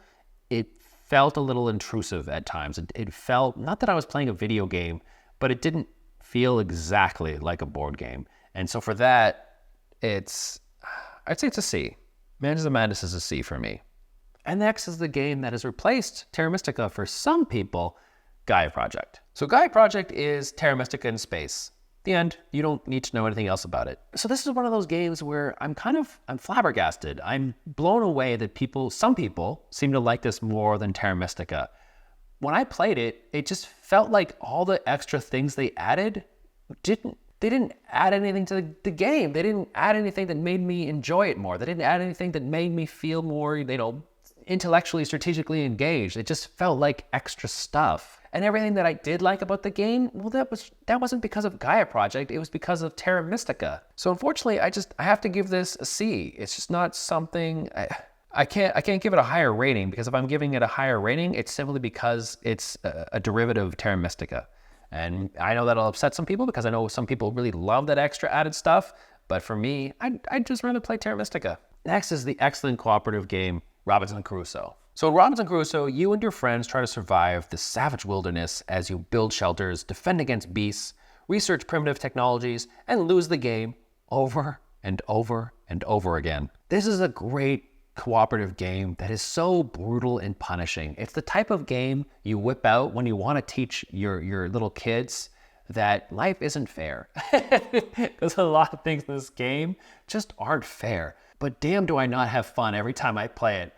it felt a little intrusive at times. It felt, not that I was playing a video game, but it didn't feel exactly like a board game. And so for that, I'd say it's a C. Mansions of Madness is a C for me. And next is the game that has replaced Terra Mystica for some people, Gaia Project. So Gaia Project is Terra Mystica in space. The end. You don't need to know anything else about it. So this is one of those games where I'm flabbergasted. I'm blown away that some people seem to like this more than Terra Mystica. When I played it, it just felt like all the extra things they added they didn't add anything to the game. They didn't add anything that made me enjoy it more. They didn't add anything that made me feel more, intellectually, strategically engaged. It just felt like extra stuff. And everything that I did like about the game, well, that wasn't because of Gaia Project. It was because of Terra Mystica. So unfortunately, I have to give this a C. It's just not something. I can't give it a higher rating, because if I'm giving it a higher rating, it's simply because it's a derivative of Terra Mystica. And I know that'll upset some people, because I know some people really love that extra added stuff. But for me, I'd just rather play Terra Mystica. Next is the excellent cooperative game, Robinson Crusoe. So in Robinson Crusoe, you and your friends try to survive the savage wilderness as you build shelters, defend against beasts, research primitive technologies, and lose the game over and over and over again. This is a great cooperative game that is so brutal and punishing. It's the type of game you whip out when you want to teach your little kids that life isn't fair. Because a lot of things in this game just aren't fair. But damn, do I not have fun every time I play it.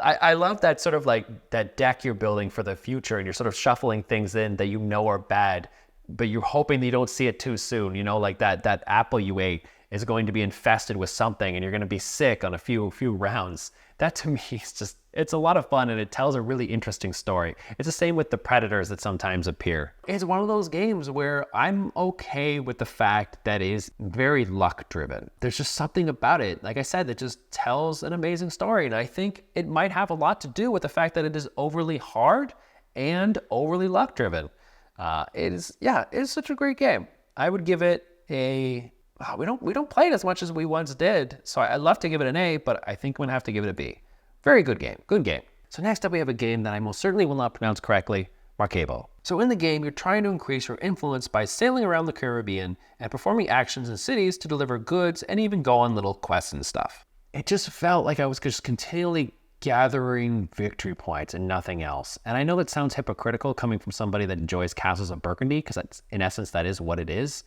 I love that sort of like that deck you're building for the future, and you're sort of shuffling things in that are bad, but you're hoping that you don't see it too soon. Like that apple you ate is going to be infested with something, and you're going to be sick on a few rounds. That to me is it's a lot of fun, and it tells a really interesting story. It's the same with the predators that sometimes appear. It's one of those games where I'm okay with the fact that it is very luck driven. There's just something about it, like I said, that just tells an amazing story. And I think it might have a lot to do with the fact that it is overly hard and overly luck driven. It is such a great game. I would give it a... we don't play it as much as we once did, so I'd love to give it an A, but I think I'm gonna have to give it a B. Very good game, good game. So next up we have a game that I most certainly will not pronounce correctly, Maracaibo. So in the game, you're trying to increase your influence by sailing around the Caribbean and performing actions in cities to deliver goods and even go on little quests and stuff. It just felt like I was just continually gathering victory points and nothing else. And I know that sounds hypocritical coming from somebody that enjoys Castles of Burgundy, because that's, in essence, that is what it is.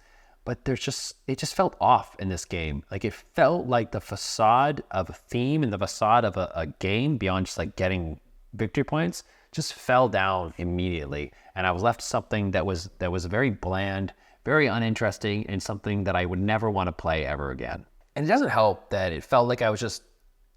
But it just felt off in this game. Like, it felt like the facade of a theme and the facade of a game, beyond just like getting victory points, just fell down immediately. And I was left something that was very bland, very uninteresting, and something that I would never want to play ever again. And it doesn't help that it felt like I was just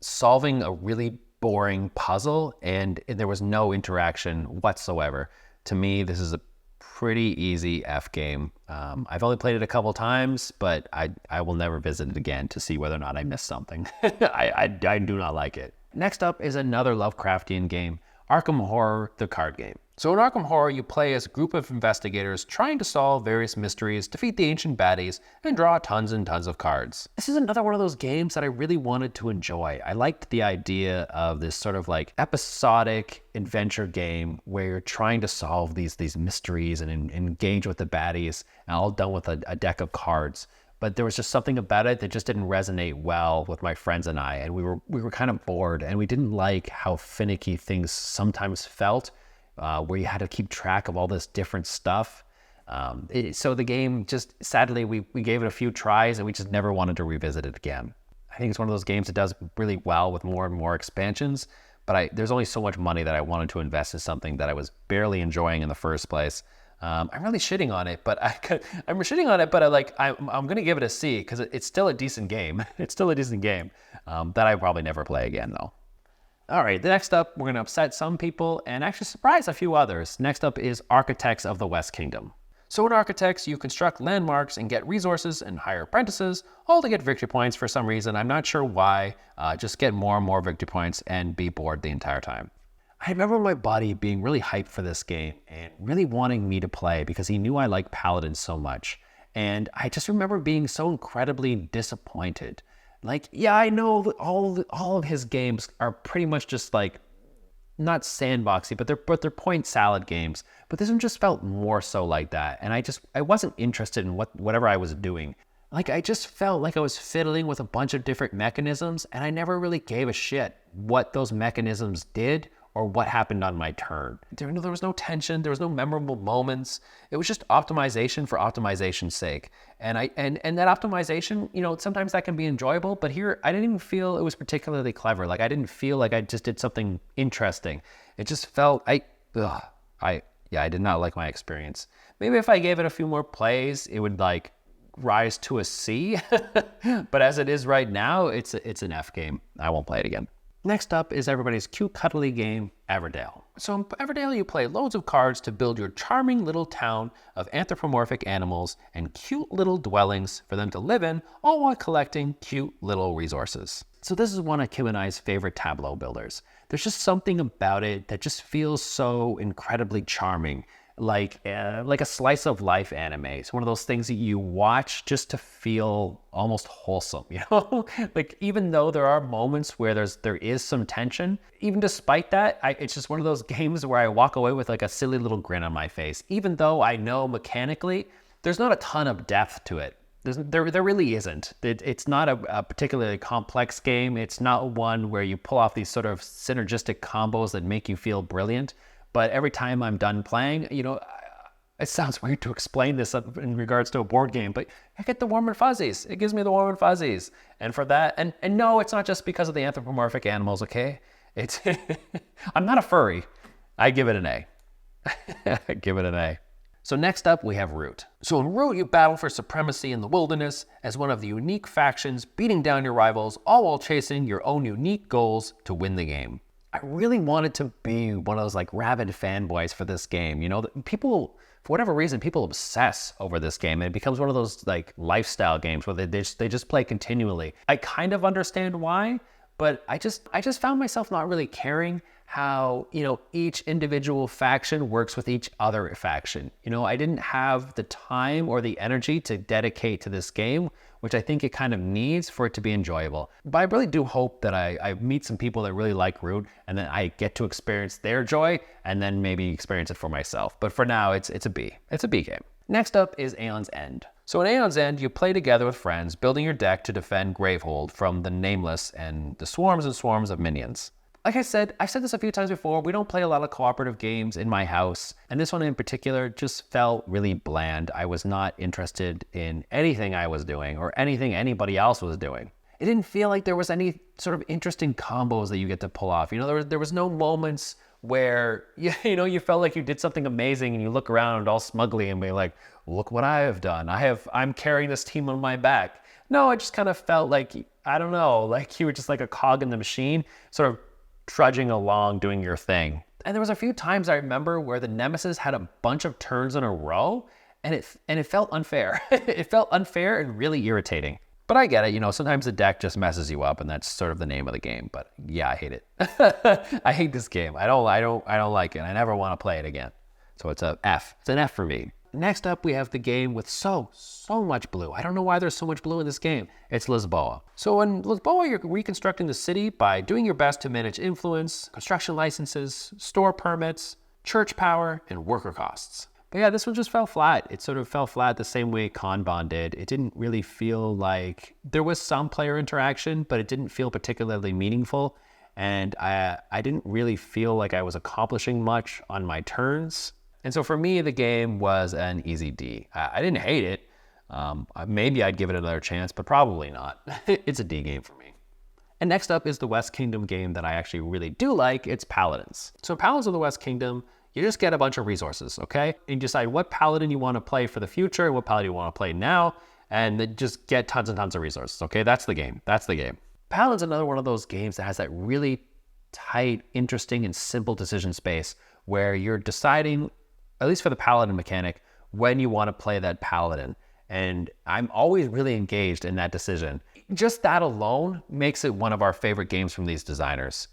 solving a really boring puzzle, and there was no interaction whatsoever. To me, this is a pretty easy F game. I've only played it a couple times, but I will never visit it again to see whether or not I missed something. I do not like it. Next up is another Lovecraftian game, Arkham Horror, the card game. So in Arkham Horror, you play as a group of investigators trying to solve various mysteries, defeat the ancient baddies, and draw tons and tons of cards. This is another one of those games that I really wanted to enjoy. I liked the idea of this sort of like episodic adventure game where you're trying to solve these mysteries and engage with the baddies, and all done with a deck of cards. But there was just something about it that just didn't resonate well with my friends and I, and we were kind of bored, and we didn't like how finicky things sometimes felt. Where you had to keep track of all this different stuff. So the game just, sadly, we gave it a few tries and we just never wanted to revisit it again. I think it's one of those games that does really well with more and more expansions, but there's only so much money that I wanted to invest in something that I was barely enjoying in the first place. I'm really shitting on it, but I'm going to give it a C because it's still a decent game. It's still a decent game that I probably never play again though. All right, next up, we're going to upset some people and actually surprise a few others. Next up is Architects of the West Kingdom. So in Architects, you construct landmarks and get resources and hire apprentices, all to get victory points for some reason. I'm not sure why. Just get more and more victory points and be bored the entire time. I remember my buddy being really hyped for this game and really wanting me to play because he knew I liked Paladins so much. And I just remember being so incredibly disappointed. Like, yeah, I know that all of his games are pretty much just like, not sandboxy, but they're point salad games. But this one just felt more so like that. And I wasn't interested in whatever I was doing. Like, I just felt like I was fiddling with a bunch of different mechanisms, and I never really gave a shit what those mechanisms did or what happened on my turn. There was no tension, there was no memorable moments. It was just optimization for optimization's sake. And that optimization, sometimes that can be enjoyable, but here I didn't even feel it was particularly clever. Like, I didn't feel like I just did something interesting. It just felt, I did not like my experience. Maybe if I gave it a few more plays, it would like rise to a C. But as it is right now, it's an F game. I won't play it again. Next up is everybody's cute, cuddly game, Everdale. So in Everdale, you play loads of cards to build your charming little town of anthropomorphic animals and cute little dwellings for them to live in, all while collecting cute little resources. So this is one of Kim and I's favorite tableau builders. There's just something about it that just feels so incredibly charming. Like a slice of life anime. It's one of those things that you watch just to feel almost wholesome, Like, even though there are moments where there is some tension, even despite that, it's just one of those games where I walk away with like a silly little grin on my face. Even though I know mechanically, there's not a ton of depth to it. There really isn't. It's not a particularly complex game. It's not one where you pull off these sort of synergistic combos that make you feel brilliant. But every time I'm done playing, it sounds weird to explain this in regards to a board game, but I get the warm and fuzzies. It gives me the warm and fuzzies. And for that, and no, it's not just because of the anthropomorphic animals, okay? I'm not a furry. I give it an A. I give it an A. So next up, we have Root. So in Root, you battle for supremacy in the wilderness as one of the unique factions, beating down your rivals, all while chasing your own unique goals to win the game. I really wanted to be one of those like rabid fanboys for this game. People, for whatever reason, people obsess over this game, and it becomes one of those like lifestyle games where they just play continually. I kind of understand why, but I just found myself not really caring how, each individual faction works with each other faction. I didn't have the time or the energy to dedicate to this game, which I think it kind of needs for it to be enjoyable. But I really do hope that I meet some people that really like Root, and then I get to experience their joy and then maybe experience it for myself. But for now, it's a B. It's a B game. Next up is Aeon's End. So in Aeon's End, you play together with friends, building your deck to defend Gravehold from the Nameless and the swarms and swarms of minions. Like I've said this a few times before, we don't play a lot of cooperative games in my house, and this one in particular just felt really bland. I was not interested in anything I was doing or anything anybody else was doing. It didn't feel like there was any sort of interesting combos that you get to pull off. There was no moments where you felt like you did something amazing and you look around all smugly and be like, look what I have done. I'm carrying this team on my back. No, I just kind of felt like, I don't know, like you were just like a cog in the machine, sort of trudging along doing your thing. And there was a few times I remember where the Nemesis had a bunch of turns in a row, and it felt unfair. It felt unfair and really irritating. But I get it, sometimes the deck just messes you up, and that's sort of the name of the game. But yeah, I hate it. I hate this game. I don't like it. I never want to play it again. So it's a F. It's an F for me. Next up, we have the game with so much blue. I don't know why there's so much blue in this game. It's Lisboa. So in Lisboa, you're reconstructing the city by doing your best to manage influence, construction licenses, store permits, church power, and worker costs. But yeah, this one just fell flat. It sort of fell flat the same way Kanban did. It didn't really feel like there was some player interaction, but it didn't feel particularly meaningful. And I didn't really feel like I was accomplishing much on my turns. And so for me, the game was an easy D. I didn't hate it. Maybe I'd give it another chance, but probably not. It's a D game for me. And next up is the West Kingdom game that I actually really do like. It's Paladins. So Paladins of the West Kingdom, you just get a bunch of resources, okay? And you decide what Paladin you want to play for the future, what Paladin you want to play now, and then just get tons and tons of resources, okay? That's the game. That's the game. Paladin's another one of those games that has that really tight, interesting, and simple decision space where you're deciding, at least for the paladin mechanic, when you want to play that paladin. And I'm always really engaged in that decision. Just that alone makes it one of our favorite games from these designers.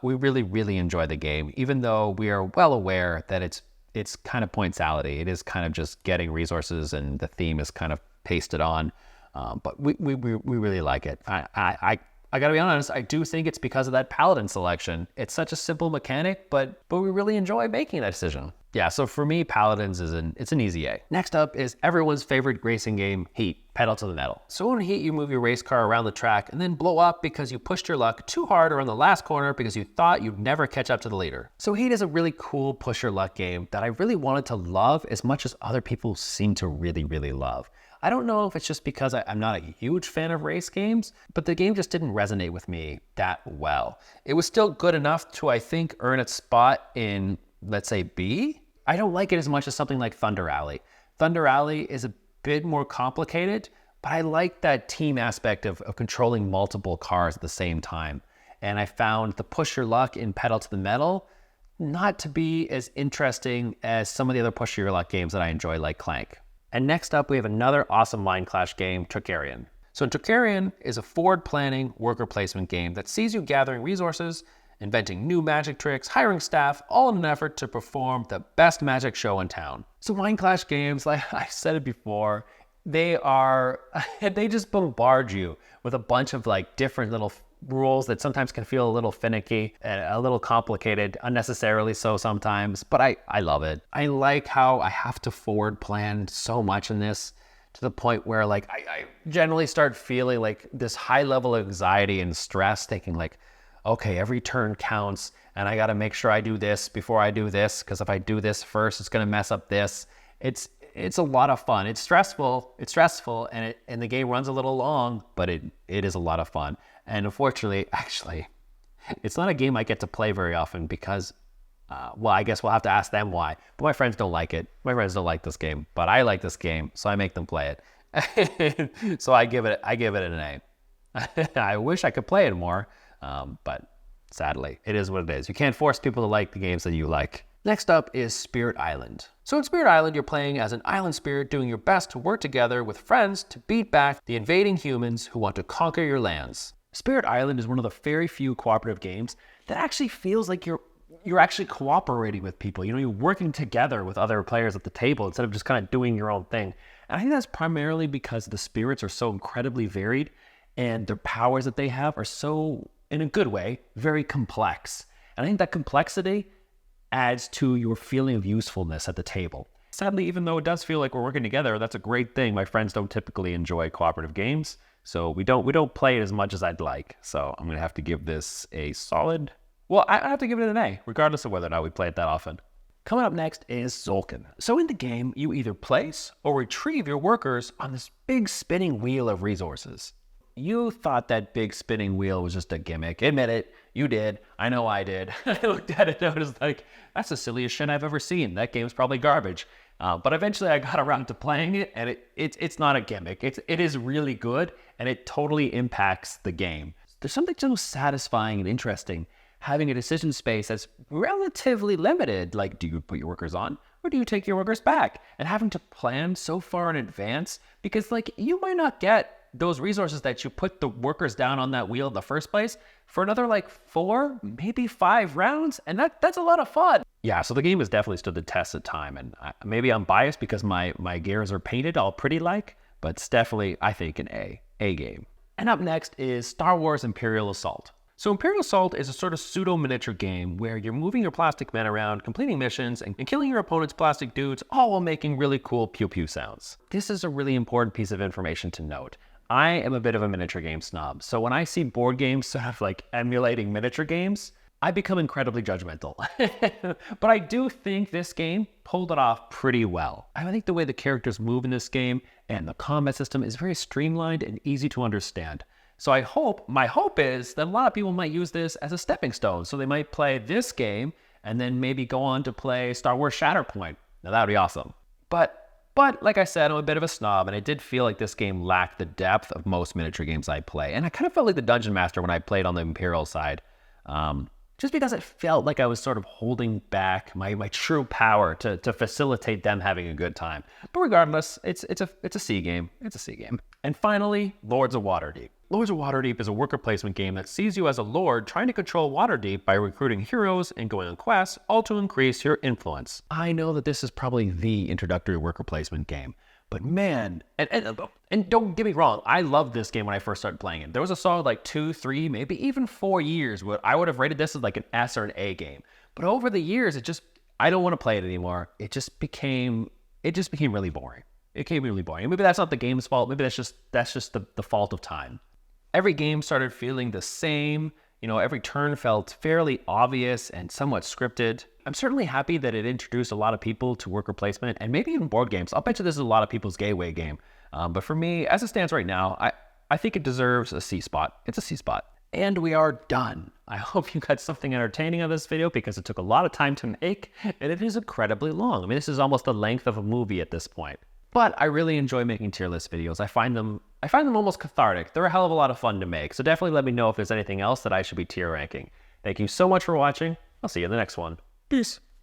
We really, really enjoy the game, even though we are well aware that it's kind of point salady. It is kind of just getting resources and the theme is kind of pasted on. But we really like it. I gotta be honest, I do think it's because of that paladin selection. It's such a simple mechanic, but we really enjoy making that decision. Yeah, so for me, Paladins it's an easy A. Next up is everyone's favorite racing game, Heat, Pedal to the Metal. So in Heat, you move your race car around the track and then blow up because you pushed your luck too hard around the last corner because you thought you'd never catch up to the leader. So Heat is a really cool push your luck game that I really wanted to love as much as other people seem to really, really love. I don't know if it's just because I'm not a huge fan of race games, but the game just didn't resonate with me that well. It was still good enough to, I think, earn its spot in, let's say, B. I don't like it as much as something like Thunder Alley. Thunder Alley is a bit more complicated, but I like that team aspect of controlling multiple cars at the same time. And I found the push your luck in Pedal to the Metal not to be as interesting as some of the other push your luck games that I enjoy, like Clank. And next up, we have another awesome Mind Clash game, Tocharian. So Tocharian is a forward planning worker placement game that sees you gathering resources, inventing new magic tricks, hiring staff, all in an effort to perform the best magic show in town. So Mind Clash games, like I said it before, they just bombard you with a bunch of like different little rules that sometimes can feel a little finicky and a little complicated, unnecessarily so sometimes, but I love it. I like how I have to forward plan so much in this to the point where like I generally start feeling like this high level of anxiety and stress, thinking like, okay, every turn counts and I got to make sure I do this before I do this, because if I do this first, it's going to mess up this. It's a lot of fun. It's stressful, and the game runs a little long, but it is a lot of fun. And unfortunately, actually, it's not a game I get to play very often because, well, I guess we'll have to ask them why. But my friends don't like it. My friends don't like this game, but I like this game, so I make them play it. So I give it an A. I wish I could play it more, but sadly, it is what it is. You can't force people to like the games that you like. Next up is Spirit Island. So in Spirit Island, you're playing as an island spirit doing your best to work together with friends to beat back the invading humans who want to conquer your lands. Spirit Island is one of the very few cooperative games that actually feels like you're actually cooperating with people. You know, you're working together with other players at the table instead of just kind of doing your own thing. And I think that's primarily because the spirits are so incredibly varied and their powers that they have are so, in a good way, very complex. And I think that complexity adds to your feeling of usefulness at the table. Sadly, even though it does feel like we're working together, that's a great thing. My friends don't typically enjoy cooperative games, so we don't play it as much as I'd like. So I'm gonna have to give this a solid, well, I have to give it an A, regardless of whether or not we play it that often. Coming up next is Tzolk'in. So in the game, you either place or retrieve your workers on this big spinning wheel of resources. You thought that big spinning wheel was just a gimmick. Admit it, you did. I know I did. I looked at it and I was like, that's the silliest shit I've ever seen. That game's probably garbage. But eventually I got around to playing it, and it's not a gimmick. It is really good, and it totally impacts the game. There's something so satisfying and interesting having a decision space that's relatively limited. Like, do you put your workers on or do you take your workers back? And having to plan so far in advance, because like you might not get those resources that you put the workers down on that wheel in the first place for another like 4, maybe 5 rounds. And that's a lot of fun. Yeah, so the game has definitely stood the test of time. And maybe I'm biased because my gears are painted all pretty like, but it's definitely, I think, an A game. And up next is Star Wars Imperial Assault. So Imperial Assault is a sort of pseudo-miniature game where you're moving your plastic men around, completing missions, and killing your opponent's plastic dudes, all while making really cool pew-pew sounds. This is a really important piece of information to note. I am a bit of a miniature game snob, so when I see board games sort of like emulating miniature games, I become incredibly judgmental. But I do think this game pulled it off pretty well. I think the way the characters move in this game and the combat system is very streamlined and easy to understand. So my hope is that a lot of people might use this as a stepping stone. So they might play this game and then maybe go on to play Star Wars Shatterpoint. Now that would be awesome. But like I said, I'm a bit of a snob, and I did feel like this game lacked the depth of most miniature games I play. And I kind of felt like the Dungeon Master when I played on the Imperial side. just because it felt like I was sort of holding back my true power to facilitate them having a good time. But regardless, it's a C game. It's a C game. And finally, Lords of Waterdeep. Lords of Waterdeep is a worker placement game that sees you as a lord trying to control Waterdeep by recruiting heroes and going on quests, all to increase your influence. I know that this is probably the introductory worker placement game, but man, and don't get me wrong, I loved this game when I first started playing it. There was a solid like 2, 3, maybe even 4 years where I would have rated this as like an S or an A game. But over the years, I don't want to play it anymore. It just became really boring. It became really boring. Maybe that's not the game's fault. Maybe that's just the fault of time. Every game started feeling the same. You know, every turn felt fairly obvious and somewhat scripted. I'm certainly happy that it introduced a lot of people to worker placement and maybe even board games. I'll bet you this is a lot of people's gateway game. But for me, as it stands right now, I think it deserves a C spot. It's a C spot. And we are done. I hope you got something entertaining out of this video because it took a lot of time to make and it is incredibly long. I mean, this is almost the length of a movie at this point. But I really enjoy making tier list videos. I find them almost cathartic. They're a hell of a lot of fun to make. So definitely let me know if there's anything else that I should be tier ranking. Thank you so much for watching. I'll see you in the next one. Peace.